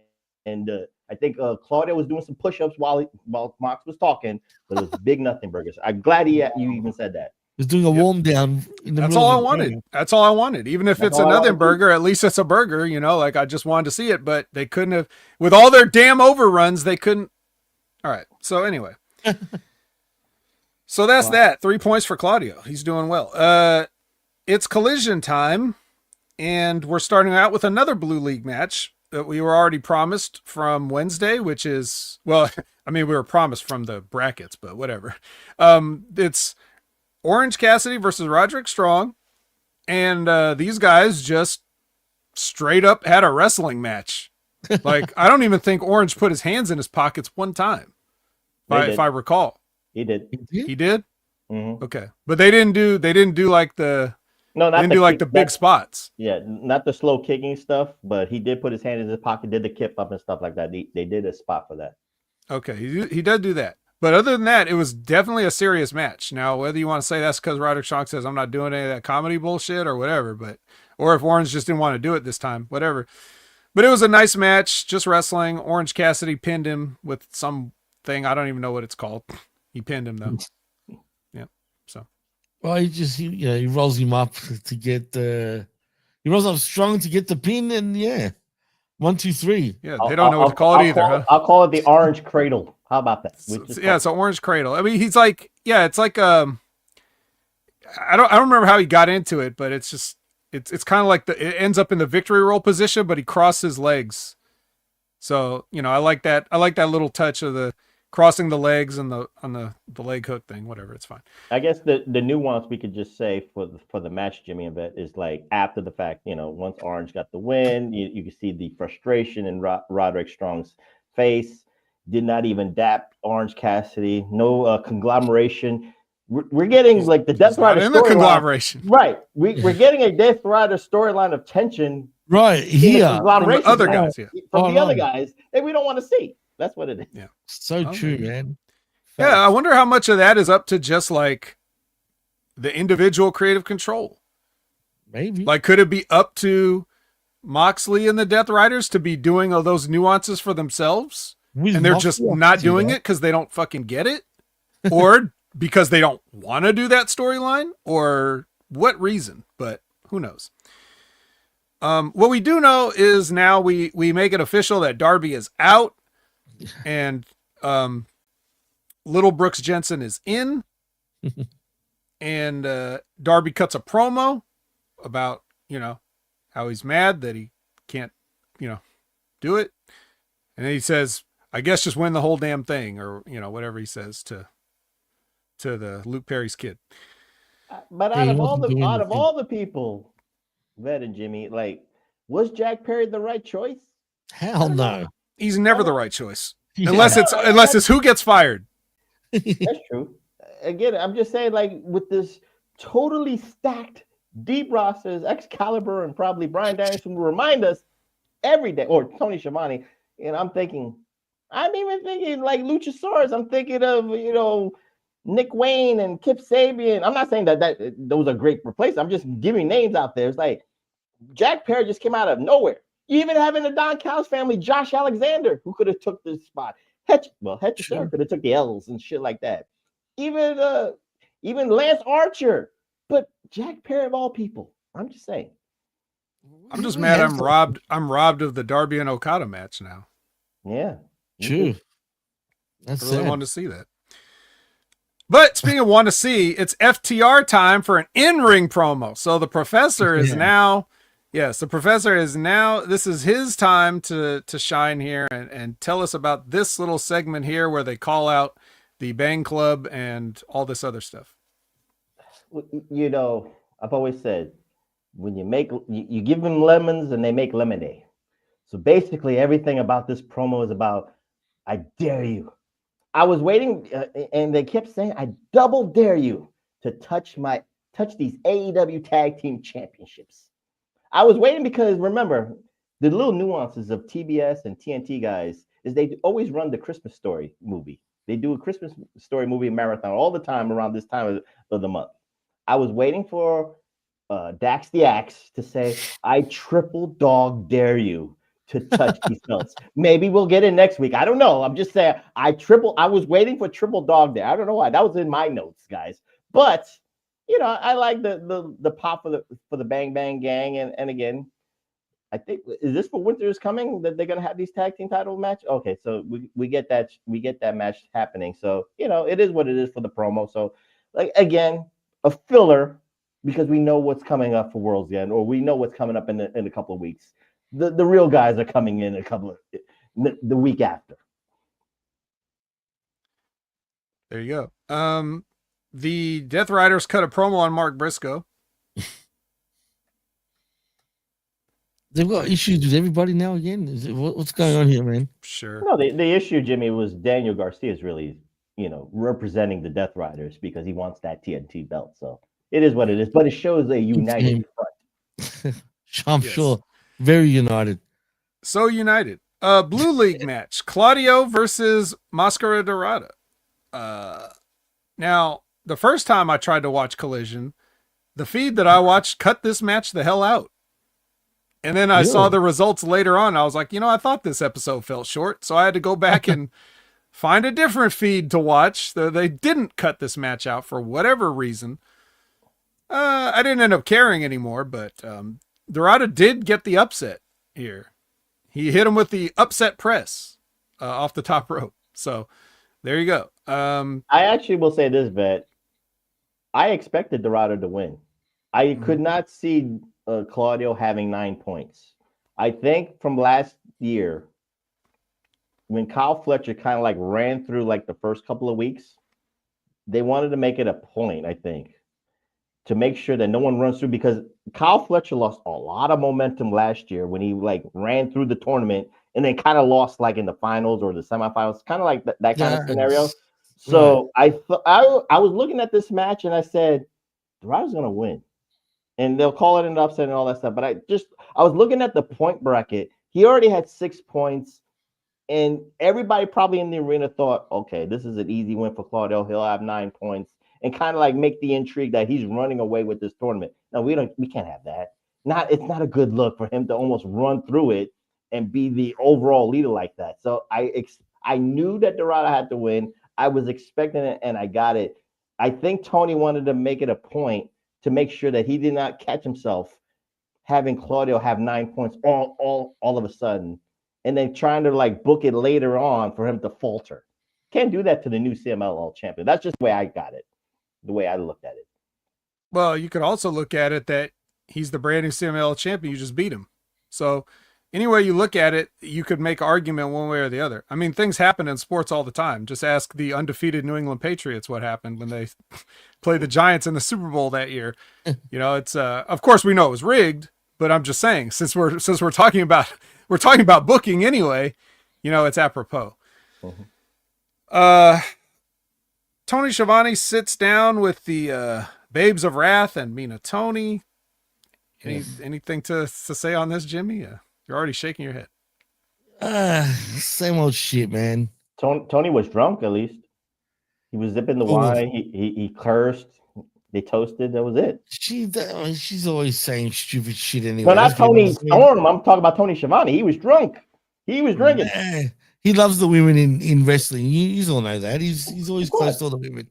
I think Claudio was doing some push-ups while Mox was talking, but it was big nothing burgers. I'm glad you even said that. He was doing a warm down. That's all I wanted. That's all I wanted. Even if it's a nothing burger, at least it's a burger, like I just wanted to see it, but they couldn't have, with all their damn overruns, they couldn't. All right. So anyway. So that's that. 3 points for Claudio. He's doing well. It's Collision time, and we're starting out with another Blue League match that we were already promised from Wednesday, which is, well, I mean, we were promised from the brackets, but whatever. It's Orange Cassidy versus Roderick Strong, and these guys just straight up had a wrestling match. Like, I don't even think Orange put his hands in his pockets one time, if I recall. He did. He did? Mm-hmm. Okay. But they didn't do like the big spots. Yeah, not the slow kicking stuff, but he did put his hand in his pocket, did the kip up and stuff like that. They did a spot for that. Okay, he does do that. But other than that, it was definitely a serious match. Now, whether you want to say that's because Roderick Strong says I'm not doing any of that comedy bullshit or whatever, or if Orange just didn't want to do it this time, whatever. But it was a nice match, just wrestling. Orange Cassidy pinned him with some thing. I don't even know what it's called. He pinned him though. Yeah. So. Well, he rolls him up to get he rolls up Strong to get the pin, and 1, 2, 3. Yeah, they don't know what to call it either, huh? I'll call it the Orange Cradle. How about that? It's an Orange Cradle. I mean, he's like, it's like I don't remember how he got into it, but it's just it's kind of like it ends up in the victory roll position, but he crossed his legs. So I like that. I like that little touch of the crossing the legs and on the leg hook thing, whatever. It's fine. I guess the nuance we could just say for the match, Jimmy and Vet, is like after the fact, once Orange got the win, you can see the frustration in Roderick Strong's face. Did not even dap Orange Cassidy. No conglomeration. We're getting like the Death Rider in the conglomeration, right? We're getting a Death Rider storyline of tension, right here from the other guys, from the other guys that we don't want to see. That's what it is. Yeah, so true, man. Yeah, I wonder how much of that is up to just like the individual creative control. Maybe, like, could it be up to Moxley and the Death Riders to be doing all those nuances for themselves? And they're just not doing it because they don't fucking get it, or because they don't want to do that storyline, or what reason, but who knows? What we do know is now we make it official that Darby is out, and Little Brooks Jensen is in, and Darby cuts a promo about how he's mad that he can't do it, and then he says, "I guess just win the whole damn thing," or whatever he says to the Luke Perry's kid. But out of all the people, Vet and Jimmy, like, was Jack Perry the right choice? Hell no. He's never the right choice. Unless it's who gets fired. That's true. Again, I'm just saying, like, with this totally stacked deep rosters, Excalibur and probably Bryan Danielson will remind us every day, or Tony Schiavone, and I'm even thinking like Luchasaurus. I'm thinking of, Nick Wayne and Kip Sabian. I'm not saying that those are great replacements. I'm just giving names out there. It's like Jack Perry just came out of nowhere. You even having the Don Callis family, Josh Alexander, who could have took this spot. Hetch could have took the L's and shit like that. Even Lance Archer, but Jack Perry of all people. I'm just saying. I'm just mad. I'm robbed of the Darby and Okada match now. Yeah, true. I really wanted to see that. But speaking of want to see, it's FTR time for an in-ring promo. So the professor is now. Yes, the professor is now. This is his time to shine here and tell us about this little segment here where they call out the Bang Club and all this other stuff. I've always said, when you give them lemons and they make lemonade. So basically everything about this promo is about, I dare you. I was waiting and they kept saying, I double dare you to touch these AEW Tag Team Championships. I was waiting because, remember, the little nuances of TBS and TNT guys is they always run the Christmas Story movie. They do a Christmas Story movie marathon all the time around this time of the month. I was waiting for Dax the Axe to say, I triple dog dare you to touch these belts. Maybe we'll get it next week. I don't know. I'm just saying I was waiting for triple dog dare. I don't know why. That was in my notes, guys. But I like the pop for the Bang Bang Gang. And again, I think, is this for Winter is Coming that they're gonna have these tag team title match? Okay, so we get that match happening. So it is what it is for the promo. So like again, a filler because we know what's coming up for World's End, or we know what's coming up in a couple of weeks. The real guys are coming in the week after. There you go. The Death Riders cut a promo on Mark Briscoe. They've got issues with everybody now again. What's going on here, man? Sure. No, the issue, Jimmy, was Daniel Garcia is really, representing the Death Riders because he wants that TNT belt. So it is what it is, but it shows a united front. I'm sure. Very united. So united. Blue League match. Claudio versus Mascara Dorada. Now, the first time I tried to watch Collision, the feed that I watched cut this match the hell out. And then I saw the results later on. I was like, I thought this episode felt short. So I had to go back and find a different feed to watch. They didn't cut this match out for whatever reason. I didn't end up caring anymore, but Dorada did get the upset here. He hit him with the upset press off the top rope. So there you go. I actually will say this, Vet. I expected Dorada to win. I could not see Claudio having 9 points. I think from last year, when Kyle Fletcher kind of like ran through like the first couple of weeks, they wanted to make it a point, I think, to make sure that no one runs through, because Kyle Fletcher lost a lot of momentum last year when he like ran through the tournament and then kind of lost like in the finals or the semifinals, kind of like that kind of scenario. So I was looking at this match and I said, Dorada's going to win. And they'll call it an upset and all that stuff. But I was looking at the point bracket. He already had 6 points. And everybody probably in the arena thought, okay, this is an easy win for Claudio. He'll have 9 points. And kind of like make the intrigue that he's running away with this tournament. No, we can't have that. It's not a good look for him to almost run through it and be the overall leader like that. So I knew that Dorada had to win. I was expecting it and I got it. I think Tony wanted to make it a point to make sure that he did not catch himself having Claudio have 9 points all of a sudden, and then trying to like book it later on for him to falter. Can't do that to the new CMLL champion. That's just the way I got it, the way I looked at it. Well, you could also look at it that he's the brand new CMLL champion. You just beat him. So any way you look at it, you could make an argument one way or the other. I mean, things happen in sports all the time. Just ask the undefeated New England Patriots what happened when they played the Giants in the Super Bowl that year. You know, it's of course we know it was rigged, but I'm just saying since we're talking about booking anyway, you know, it's apropos. Mm-hmm. Tony Schiavone sits down with the Babes of Wrath and Mina Tony. Anything to say on this, Jimmy? You're already shaking your head. Same old shit, man. Tony was drunk, at least. He was zipping the wine. He cursed. They toasted. That was it. She's always saying stupid shit anyway. No, not Tony Storm. I'm talking about Tony Schiavone. He was drunk. He was drinking. He loves the women in wrestling. You all know that. He's always close to all the women.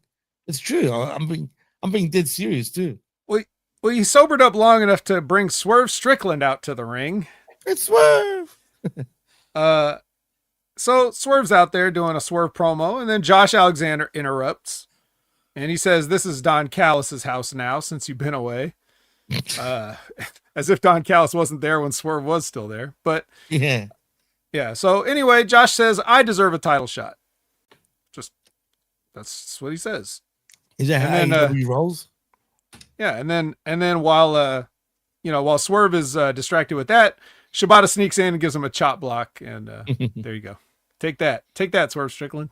It's true. I'm being dead serious too. Well, he sobered up long enough to bring Swerve Strickland out to the ring. It's Swerve. So Swerve's out there doing a Swerve promo, and then Josh Alexander interrupts, and he says, "This is Don Callis's house now since you've been away." As if Don Callis wasn't there when Swerve was still there. But yeah. So anyway, Josh says, "I deserve a title shot." That's what he says. Is that how he rolls? Yeah, and then while Swerve is distracted with that, Shibata sneaks in and gives him a chop block, and there you go. Take that, Swerve Strickland.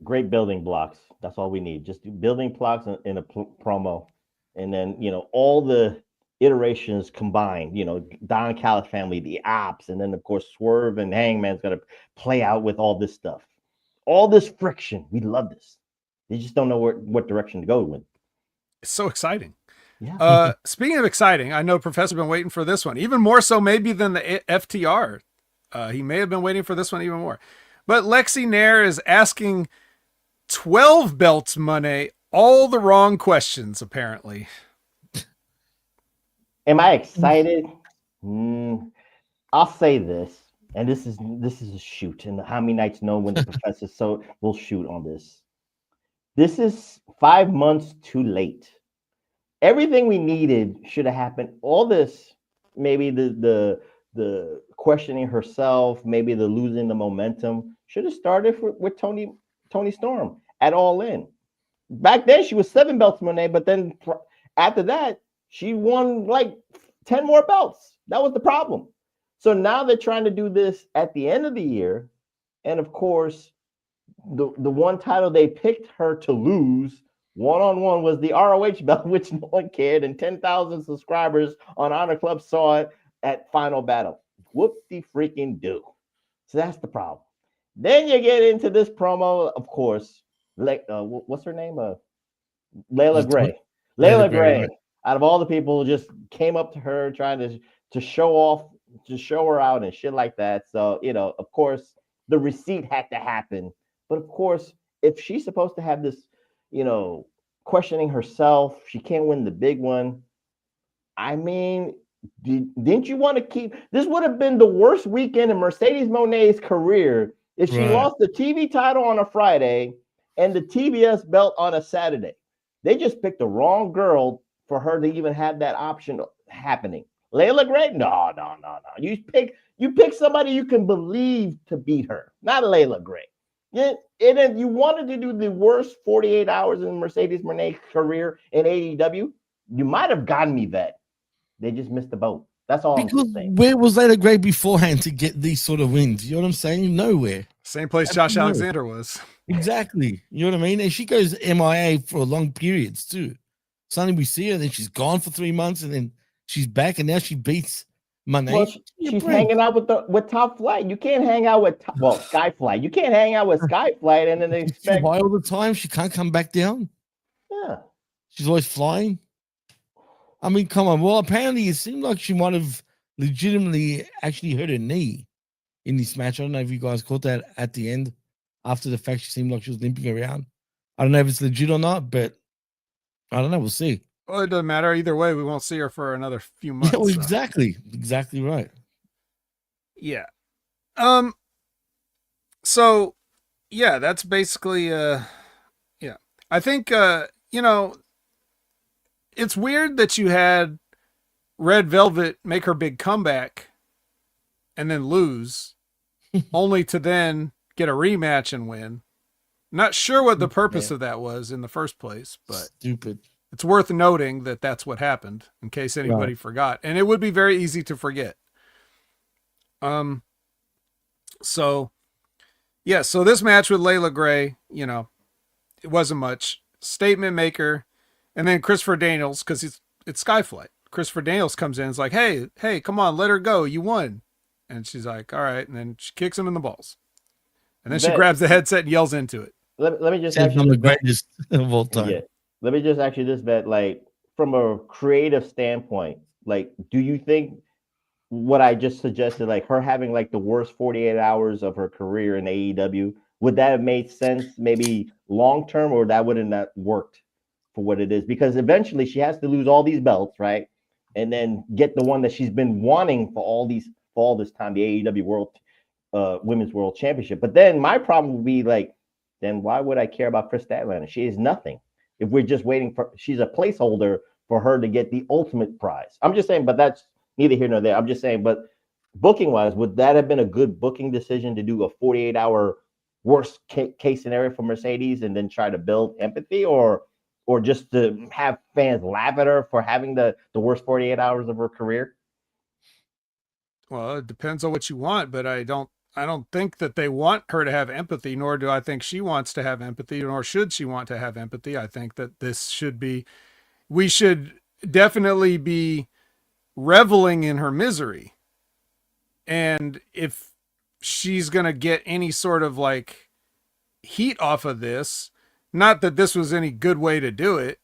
Great building blocks. That's all we need. Just building blocks in a promo, and then all the iterations combined. Don Callis family, the ops, and then of course Swerve and Hangman's gonna play out with all this stuff, all this friction. We love this. They just don't know what direction to go with. It's so exciting. Yeah. Speaking of exciting, I know Professor been waiting for this one, even more so maybe than the FTR. He may have been waiting for this one even more. But Lexi Nair is asking 12 belts money all the wrong questions, apparently. Am I excited? I'll say this, and this is a shoot, and how many nights know when the professor will shoot on this. This is 5 months too late. Everything we needed should have happened. All this, maybe the questioning herself, maybe the losing the momentum, should have started with Tony Storm at All In. Back then, she was 7 belts Monet, but then after that, she won like 10 more belts. That was the problem. So now they're trying to do this at the end of the year, and of course, the one title they picked her to lose one-on-one was the ROH belt, which no one cared, and 10,000 subscribers on Honor Club saw it at Final Battle. Whoop-de-freaking do. So that's the problem. Then you get into this promo, of course. What's her name? Layla Gray. Layla Gray, out of all the people, just came up to her trying to show off, to show her out and shit like that. So, of course, the receipt had to happen. But of course, if she's supposed to have this, questioning herself, she can't win the big one. I mean, didn't you want to keep? This would have been the worst weekend in Mercedes Monet's career if she lost the TV title on a Friday and the TBS belt on a Saturday. They just picked the wrong girl for her to even have that option happening. Layla Gray? No. You pick somebody you can believe to beat her, not Layla Gray. And if you wanted to do the worst 48 hours in Mercedes Monet's career in AEW, you might have gotten me that. They just missed the boat. That's all I'm saying. Where was Layla Gray beforehand to get these sort of wins? You know what I'm saying? Nowhere. Same place Josh Alexander was. Exactly. You know what I mean? And she goes MIA for long periods too. Suddenly we see her, then she's gone for 3 months, and then she's back, and now she beats Monet. Well, she's hanging out with Top Flight. You can't hang out with Skyflight. You can't hang out with Skyflight and then they expect fly all the time. She can't come back down. Yeah, she's always flying. I mean, come on. Well, apparently it seemed like she might have legitimately actually hurt her knee in this match. I don't know if you guys caught that at the end. After the fact, she seemed like she was limping around. I don't know if it's legit or not, but I don't know. We'll see. Well, it doesn't matter either way. We won't see her for another few months. Yeah, well, so. exactly right. Yeah. So yeah, that's basically yeah. I think you know, it's weird that you had Red Velvet make her big comeback and then lose only to then get a rematch and win. Not sure what the purpose of that was in the first place, but stupid. It's worth noting that that's what happened in case anybody forgot. And it would be very easy to forget. So yeah, so this match with Layla Gray, you know, it wasn't much. Statement maker, and then Christopher Daniels, because it's Skyflight. Christopher Daniels comes in and is like, hey, come on, let her go. You won. And she's like, all right. And then she kicks him in the balls. And then she grabs the headset and yells into it. Let me just ask you the greatest of all time. Yeah. Let me just ask you this, Bet. Like, from a creative standpoint, like, do you think what I just suggested, like her having like the worst 48 hours of her career in AEW, would that have made sense maybe long term, or that wouldn't have worked for what it is? Because eventually she has to lose all these belts, right? And then get the one that she's been wanting for all this time, the AEW Women's World Championship. But then my problem would be like, then why would I care about Chris Statlander? She is nothing. If we're just waiting she's a placeholder for her to get the ultimate prize. I'm just saying, but that's neither here nor there. I'm just saying, but booking wise, would that have been a good booking decision to do a 48-hour worst case scenario for Mercedes and then try to build empathy, or just to have fans laugh at her for having the worst 48 hours of her career? Well, it depends on what you want, but I don't think that they want her to have empathy, nor do I think she wants to have empathy, nor should she want to have empathy. I think that we should definitely be reveling in her misery. And if she's going to get any sort of like heat off of this, not that this was any good way to do it,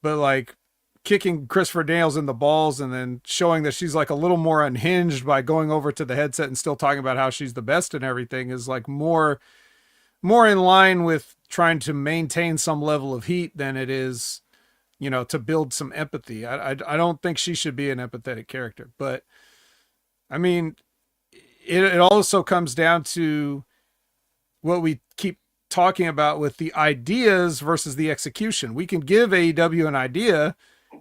but like kicking Christopher Daniels in the balls and then showing that she's like a little more unhinged by going over to the headset and still talking about how she's the best and everything is like more in line with trying to maintain some level of heat than it is, you know, to build some empathy. I don't think she should be an empathetic character, but I mean, it also comes down to what we keep talking about with the ideas versus the execution. We can give AEW an idea,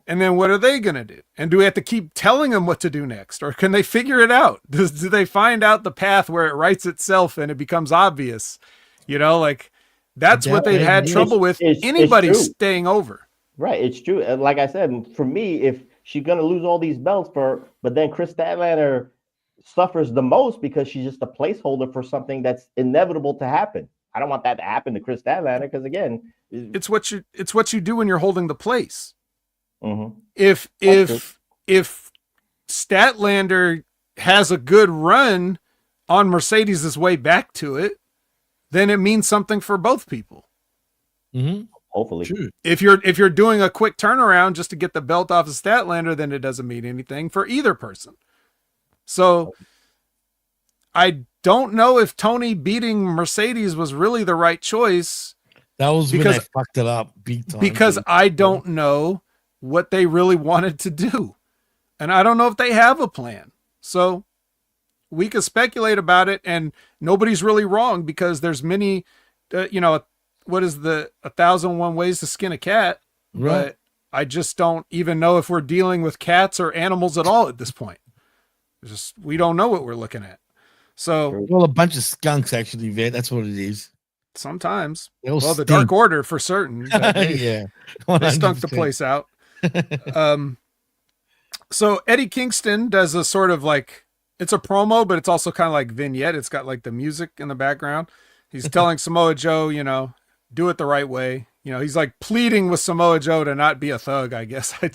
and then what are they going to do? And do we have to keep telling them what to do next? Or can they figure it out? Do they find out the path where it writes itself and it becomes obvious? You know, like that's what they've had trouble with anybody staying over. Right. It's true. And like I said, for me, if she's going to lose all these belts but then Chris Statlander suffers the most because she's just a placeholder for something that's inevitable to happen. I don't want that to happen to Chris Statlander because, again, it's what you do when you're holding the place. Mm-hmm. If Statlander has a good run on Mercedes' way back to it, then it means something for both people. Mm-hmm. Hopefully. True. If you're doing a quick turnaround just to get the belt off of Statlander, then it doesn't mean anything for either person. So I don't know if Tony beating Mercedes was really the right choice. That was because when I fucked it up big time. Because I don't know what they really wanted to do. And I don't know if they have a plan. So we could speculate about it, and nobody's really wrong because there's many, what is the 1,001 ways to skin a cat? Right. But I just don't even know if we're dealing with cats or animals at all at this point. We don't know what we're looking at. So, well, a bunch of skunks actually, Vet. That's what it is. Sometimes. Well, the Dark Order for certain. Yeah, 100%. They stunk the place out. So Eddie Kingston does a sort of like, it's a promo, but it's also kind of like vignette. It's got like the music in the background. He's telling Samoa Joe, do it the right way. He's like pleading with Samoa Joe to not be a thug, I guess. I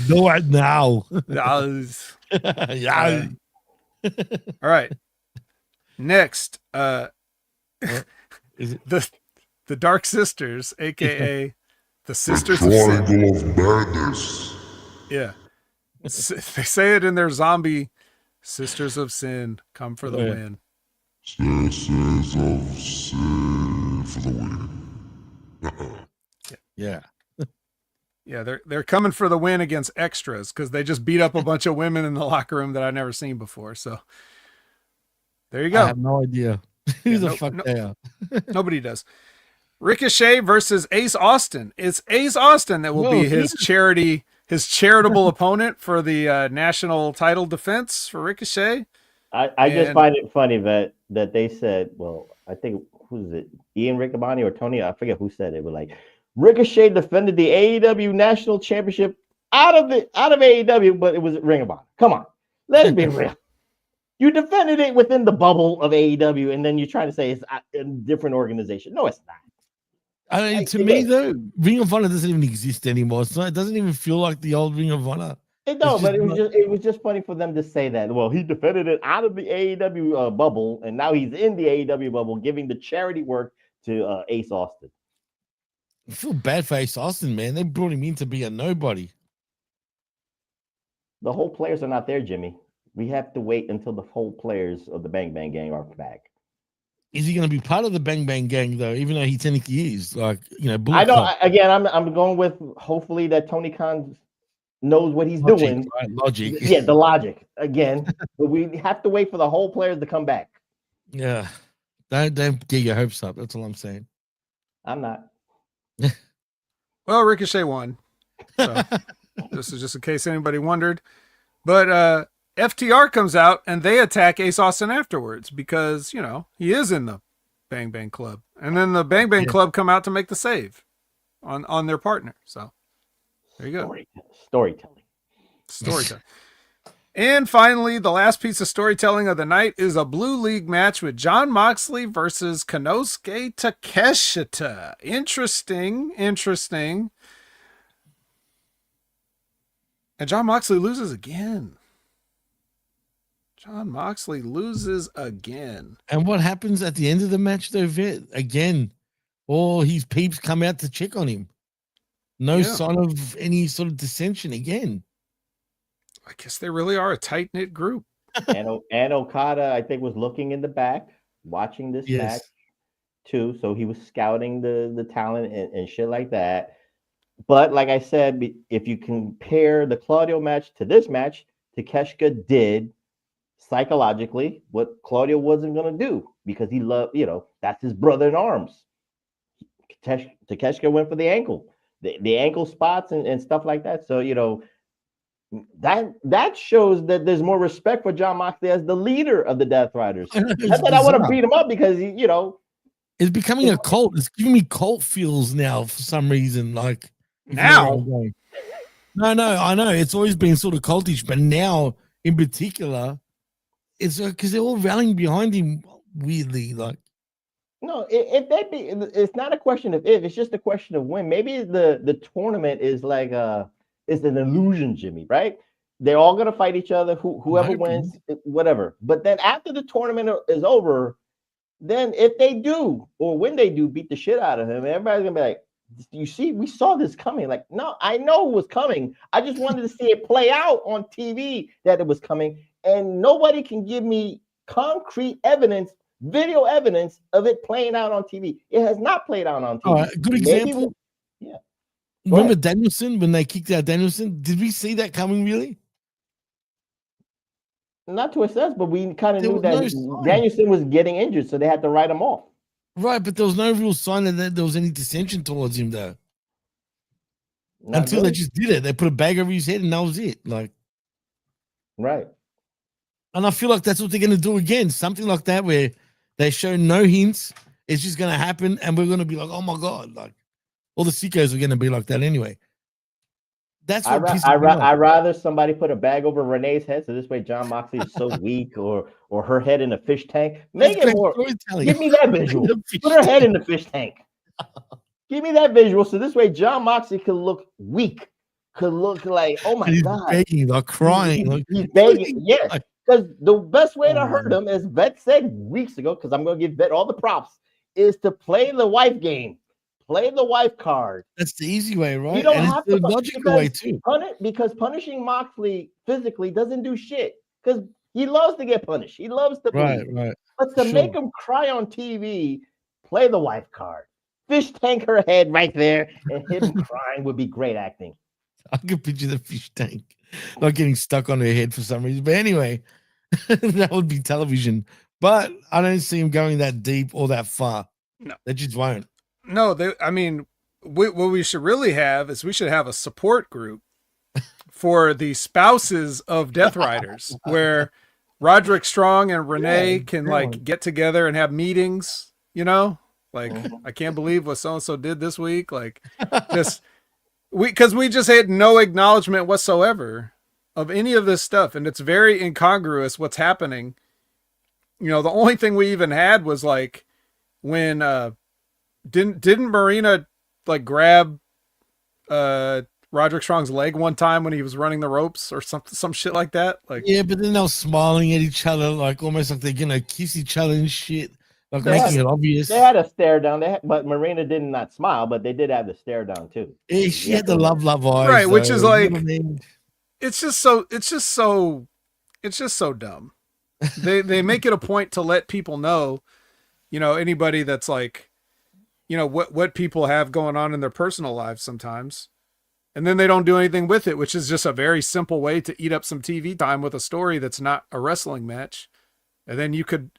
do it now. Yeah. All right. Next, is it? the Dark Sisters, aka the Sisters the of Sin. Triangle of Madness. Yeah. They say it in their zombie Sisters of Sin, come for the win. Sisters of Sin for the win. Yeah. Yeah, they're coming for the win against extras because they just beat up a bunch of women in the locker room that I've never seen before. So there you go. I have no idea who the fuck they are. Nobody does. Ricochet versus Ace Austin. It's Ace Austin that will be his charitable opponent for the national title defense for Ricochet. I just find it funny that they said, well, I think who's it, Ian Riccaboni or Tony? I forget who said it, but like Ricochet defended the AEW National Championship out of AEW, but it was Ring of Honor. Come on, let's be real. You defended it within the bubble of AEW, and then you're trying to say it's a different organization. No, it's not. I mean, to me though, Ring of Honor doesn't even exist anymore. So it doesn't even feel like the old Ring of Honor. It was just funny for them to say that. Well, he defended it out of the AEW bubble, and now he's in the AEW bubble, giving the charity work to Ace Austin. I feel bad for Ace Austin, man. They brought him in to be a nobody. The whole players are not there, Jimmy. We have to wait until the whole players of the Bang Bang Gang are back. Is he going to be part of the Bang Bang Gang though? Even though he technically is, like, you know, I don't. Again, I'm going with hopefully that Tony Khan knows what he's doing. Right? Logic. Yeah, the logic again. But we have to wait for the whole players to come back. Yeah, don't get your hopes up. That's all I'm saying. I'm not. Well, Ricochet won. So this is just in case anybody wondered. But FTR comes out and they attack Ace Austin afterwards because, you know, he is in the Bang Bang Club. And then the Bang Bang Club come out to make the save on their partner. So there you go. Storytelling. And finally, the last piece of storytelling of the night is a Blue League match with Jon Moxley versus Konosuke Takeshita. Interesting. And Jon Moxley loses again. And what happens at the end of the match, though, Vet? Again, all his peeps come out to check on him. No sign of any sort of dissension again. I guess they really are a tight-knit group. And Okada, I think, was looking in the back, watching this match, too. So he was scouting the talent and shit like that. But like I said, if you compare the Claudio match to this match, Takeshita did psychologically what Claudio wasn't going to do because he loved, that's his brother in arms. Takeshita went for the ankle, the ankle spots and stuff like that. So, that shows that there's more respect for Jon Moxley as the leader of the Death Riders. Not that I want to beat him up because, it's becoming a cult. It's giving me cult feels now for some reason. Like, now. No, I know. It's always been sort of cultish, but now in particular, it's because they're all rallying behind him weirdly. Like, no, it's not a question of if, it's just a question of when. Maybe the tournament is like it's an illusion, Jimmy, right? They're all gonna fight each other. Whoever wins, whatever. But then after the tournament is over, then if they do, or when they do beat the shit out of him, everybody's gonna be like, you see, we saw this coming. Like, no, I know it was coming. I just wanted to see it play out on TV that it was coming. And nobody can give me concrete evidence, video evidence of it playing out on TV. It has not played out on TV. Good example. Remember Danielson, when they kicked out Danielson? Did we see that coming, really? Not to assess, but we kind of knew that Danielson was getting injured, so they had to write him off. Right, but there was no real sign that there was any dissension towards him, though. Until they just did it. They put a bag over his head, and that was it. Like, right. And I feel like that's what they're going to do again. Something like that where they show no hints. It's just going to happen, and we're going to be like, oh, my God. Like, all the sickos are going to be like that anyway. That's what I'd rather somebody put a bag over Renee's head, so this way Jon Moxley is so weak, or her head in a fish tank. Make it more. Give me that visual. Put her head in the fish tank. Give me that visual, so this way Jon Moxley could look weak, could look like, oh my God, begging, like crying, he's begging. Yes, because the best way to hurt him, as Vet said weeks ago, because I'm going to give Vet all the props, is to play the wife game. Play the wife card. That's the easy way, right? You don't have to. The logical way too. Because punishing Moxley physically doesn't do shit. Because he loves to get punished. He loves to bleed. Right. But to make him cry on TV, play the wife card. fish tank her head right there, and him crying would be great acting. I can picture the fish tank not getting stuck on her head for some reason. But anyway, that would be television. But I don't see him going that deep or that far. No. They just won't. No, what we should really have is we should have a support group for the spouses of Death Riders, where Roderick Strong and Renee can like get together and have meetings, you know, like I can't believe what so-and-so did this week. Like just because we just had no acknowledgement whatsoever of any of this stuff. And it's very incongruous what's happening. You know, the only thing we even had was like when, didn't Marina like grab, Roderick Strong's leg one time when he was running the ropes or some shit like that. Like, yeah, but then they were smiling at each other, like almost like they're gonna kiss each other and shit, like making it obvious. They had a stare down, but Marina did not smile, but they did have the stare down too. Yeah, she had the love eyes, right? Which though, is like, you know what I mean? it's just so dumb. They make it a point to let people know, you know, anybody that's like, you know, what people have going on in their personal lives sometimes. And then they don't do anything with it, which is just a very simple way to eat up some TV time with a story that's not a wrestling match. And then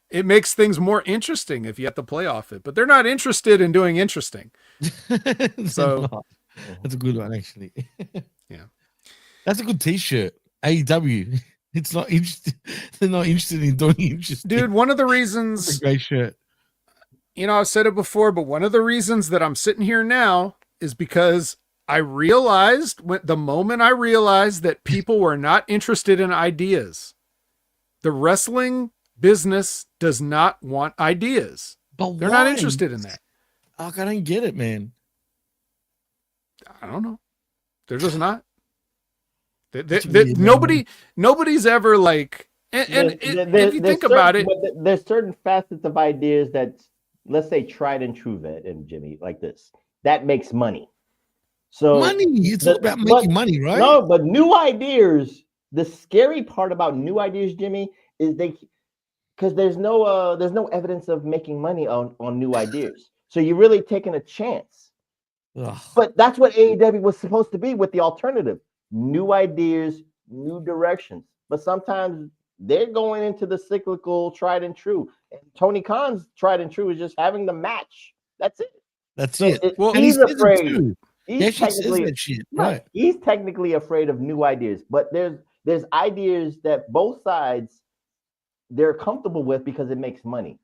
it makes things more interesting if you have to play off it, but they're not interested in doing interesting. So that's a good one, actually. Yeah. That's a good t-shirt. AEW. It's not interested. They're not interested in doing interesting. Dude, one of the reasons, that's a great shirt. You know, I've said it before, but one of the reasons that I'm sitting here now is because I realized the moment I realized that people were not interested in ideas. The wrestling business does not want ideas. But they're not interested in that. I don't get it, man. I don't know. They're just not. Nobody's ever like, if you think about it, there's certain facets of ideas that, let's say, tried and true, Vet and Jimmy, like this, that makes money. So money, it's all about making money, right? No, but new ideas. The scary part about new ideas, Jimmy, is because there's no evidence of making money on new ideas. So you're really taking a chance. Ugh. But that's what AEW was supposed to be with the alternative. New ideas, new directions. But sometimes they're going into the cyclical tried and true. And Tony Khan's tried and true is just having the match. That's it. That's it. Well, he's afraid. He's technically afraid of new ideas, but there's ideas that both sides they're comfortable with because it makes money,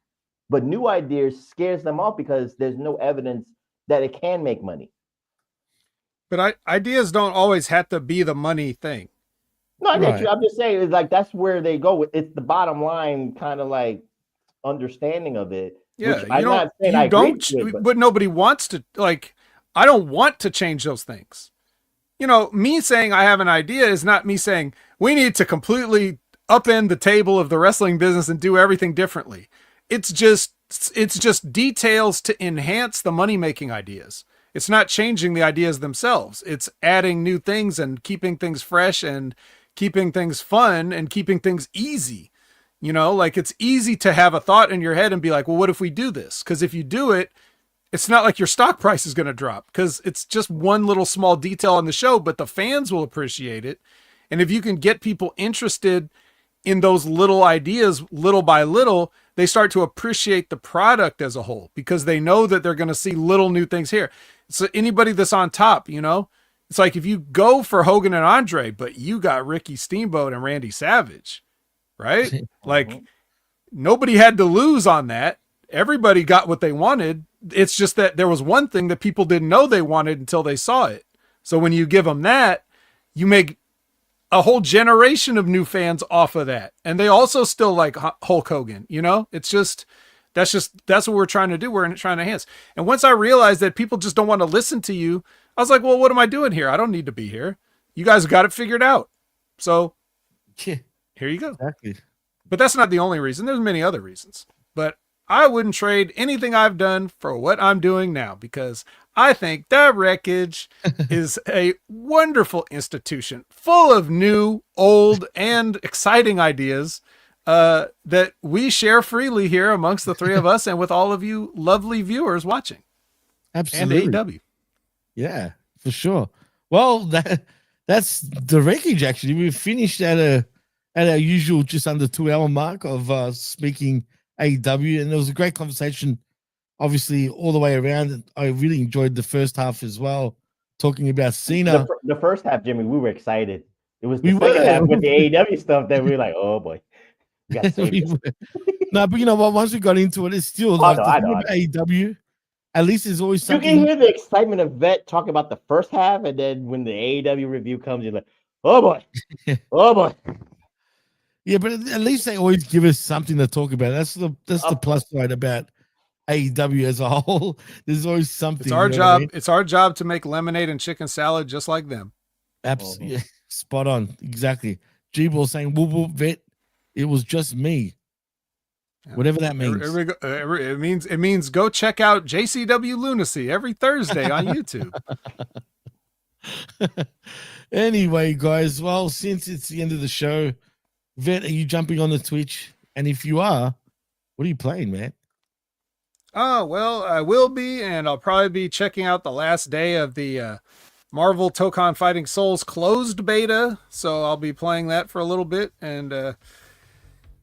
but new ideas scares them off because there's no evidence that it can make money. But ideas don't always have to be the money thing. No, I get you. I'm just saying, it's like that's where they go with. It's the bottom line, kind of like understanding of it. Yeah, I'm not saying I agree with it, but nobody wants to like. I don't want to change those things. You know, me saying I have an idea is not me saying we need to completely upend the table of the wrestling business and do everything differently. It's just details to enhance the money-making ideas. It's not changing the ideas themselves. It's adding new things and keeping things fresh and keeping things fun and keeping things easy. You know, like it's easy to have a thought in your head and be like, well, what if we do this? Because if you do it, it's not like your stock price is going to drop because it's just one little small detail on the show, but the fans will appreciate it. And if you can get people interested in those little ideas, little by little, they start to appreciate the product as a whole because they know that they're going to see little new things here. So anybody that's on top, you know, it's like if you go for Hogan and Andre, but you got Ricky Steamboat and Randy Savage, right? Like nobody had to lose on that. Everybody got what they wanted. It's just that there was one thing that people didn't know they wanted until they saw it. So when you give them that, you make a whole generation of new fans off of that. And they also still like Hulk Hogan, you know, it's just, that's what we're trying to do. We're trying to enhance. And once I realized that people just don't want to listen to you, I was like, well, what am I doing here? I don't need to be here. You guys got it figured out. So here you go. Exactly. But that's not the only reason. There's many other reasons, but I wouldn't trade anything I've done for what I'm doing now because I think the Wreckage is a wonderful institution full of new, old, and exciting ideas that we share freely here amongst the three of us and with all of you lovely viewers watching. Absolutely. And AEW. Yeah, for sure. Well, that's the Wreckage. Actually, we finished at our usual just under 2 hour mark of speaking AEW, and it was a great conversation. Obviously, all the way around. I really enjoyed the first half as well, talking about Cena. The first half, Jimmy, we were excited. It was the We second were. half with the AEW stuff that we were like, oh boy, we got to save We this. were. No, but you know what? Once we got into it, it's still I like know, the I thing know. about AEW. At least there's always You something. can hear the excitement of Vet talking about the first half, and then when the AEW review comes, you're like, oh boy, oh boy. Yeah, but at least they always give us something to talk about. That's the plus side about AEW as a whole. There's always something. It's our job. It's our job to make lemonade and chicken salad just like them. Absolutely, yeah, spot on, exactly. G-Ball saying, "Whoop whoop vet, it was just me." Yeah. Whatever that means. It means go check out JCW Lunacy every Thursday on YouTube. Anyway, guys, well, since it's the end of the show, Vet, are you jumping on the Twitch? And if you are, what are you playing, man? Oh, well, I will be, and I'll probably be checking out the last day of the Marvel Tokon Fighting Souls closed beta. So I'll be playing that for a little bit. And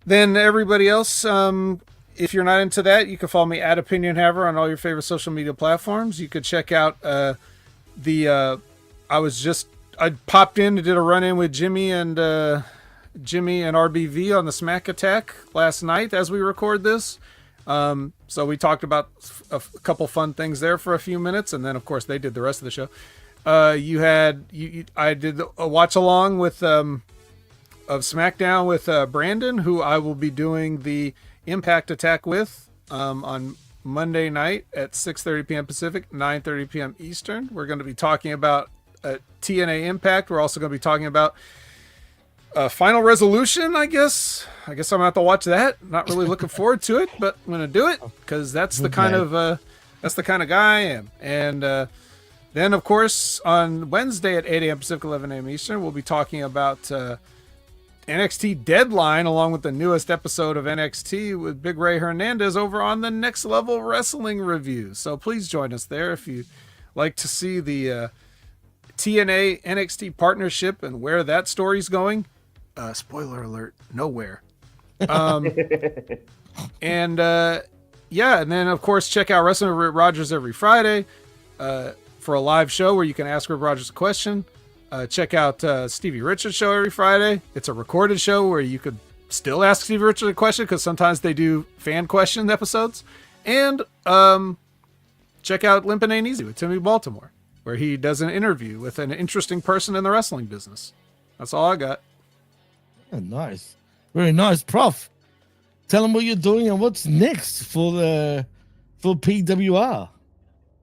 then everybody else, if you're not into that, you can follow me at Opinion Haver on all your favorite social media platforms. You could check out I popped in and did a run-in with Jimmy and RBV on the Smack Attack last night as we record this. So we talked about a couple fun things there for a few minutes, and then of course they did the rest of the show. I did a watch along with of SmackDown with Brandon, who I will be doing the Impact Attack with on Monday night at 6:30 p.m. Pacific, 9:30 p.m. Eastern. We're going to be talking about TNA Impact. We're also going to be talking about Final Resolution, I guess. I'm going to have to watch that. Not really looking forward to it, but I'm going to do it because that's the kind of guy I am. And then, of course, on Wednesday at 8 a.m. Pacific, 11 a.m. Eastern, we'll be talking about NXT Deadline along with the newest episode of NXT with Big Ray Hernandez over on the Next Level Wrestling Review. So please join us there if you like to see the TNA NXT partnership and where that story's going. Spoiler alert, nowhere. And then of course check out Wrestling with Rip Rogers every Friday for a live show where you can ask Rip Rogers a question. Check out Stevie Richards' show every Friday. It's a recorded show where you could still ask Stevie Richards a question because sometimes they do fan question episodes. And check out Limpin' Ain't Easy with Timmy Baltimore, where he does an interview with an interesting person in the wrestling business. That's all I got. Yeah, nice. Very nice. Prof, tell them what you're doing and what's next for PWR.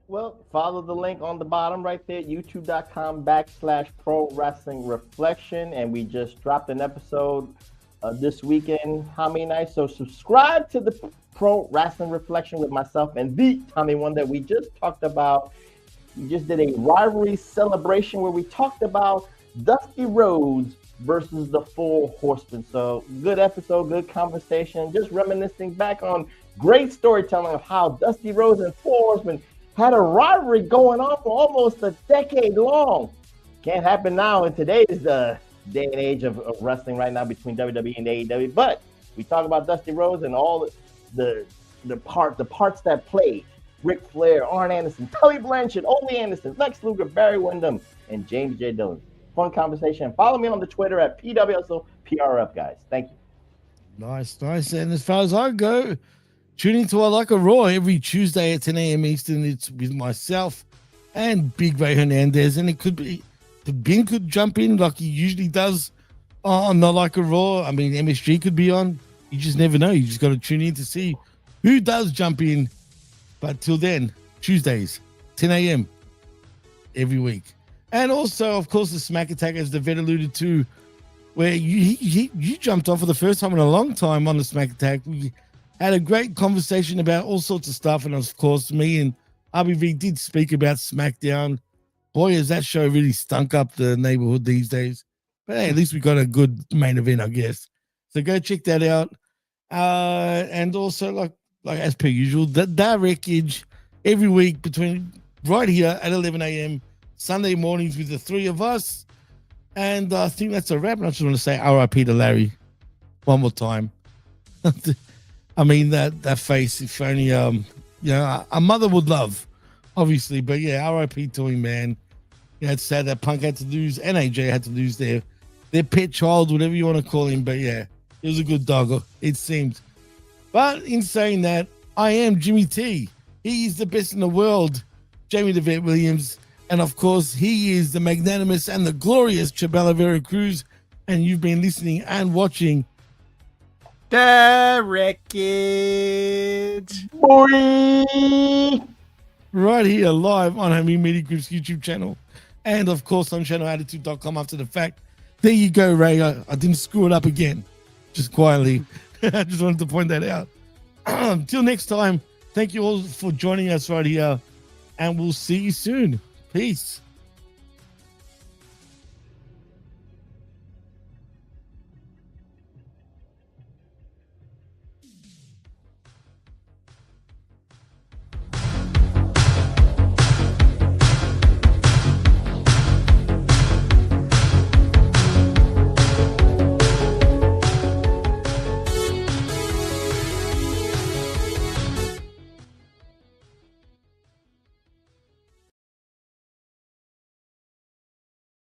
Well, follow the link on the bottom right there, youtube.com/Pro Wrestling Reflection. And we just dropped an episode this weekend, Tommy and I. So subscribe to the Pro Wrestling Reflection with myself and the Tommy one that we just talked about. We just did a rivalry celebration where we talked about Dusty Rhodes versus the Four Horsemen. So good episode, good conversation, just reminiscing back on great storytelling of how Dusty Rhodes and Four Horsemen had a rivalry going on for almost a decade long. Can't happen now in today's day and age of wrestling right now between WWE and AEW. But we talk about Dusty Rhodes and all the parts that played. Ric Flair, Arn Anderson, Tully Blanchard, Ole Anderson, Lex Luger, Barry Windham, and James J. Dillon. Fun conversation. Follow me on the Twitter at PWSOPRF, guys. Thank you. Nice. And as far as I go, tune into I Like a Raw every Tuesday at 10 a.m. Eastern. It's with myself and Big Ray Hernandez. And it could be, the Ben could jump in like he usually does on I Like a Raw. I mean, MSG could be on. You just never know. You just got to tune in to see who does jump in. But till then, Tuesdays, 10 a.m. every week. And also, of course, the Smack Attack, as the vet alluded to, where you jumped on for the first time in a long time on the Smack Attack. We had a great conversation about all sorts of stuff. And of course, me and RBV did speak about SmackDown. Boy, has that show really stunk up the neighborhood these days. But hey, at least we got a good main event, I guess. So go check that out. And also, like as per usual, that Wreckage every week between right here at 11 a.m. Sunday mornings with the three of us. And I think that's a wrap. And I just want to say RIP to Larry one more time. I mean, that face, if only, a mother would love, obviously. But yeah, RIP to him, man. Yeah, it's sad that Punk had to lose and AJ had to lose their pet child, whatever you want to call him. But yeah, he was a good dog, it seems. But in saying that, I am Jimmy T. He is the best in the world, Jaime the Vet Williams. And of course, he is the magnanimous and the glorious Chabelo Vera Cruz. And you've been listening and watching The Wreckage. Boy! right here live on Homie Media Group's YouTube channel. And of course on channelattitude.com after the fact. There you go, Ray. I didn't screw it up again. Just quietly. I just wanted to point that out. Till next time, thank you all for joining us right here. And we'll see you soon. Peace.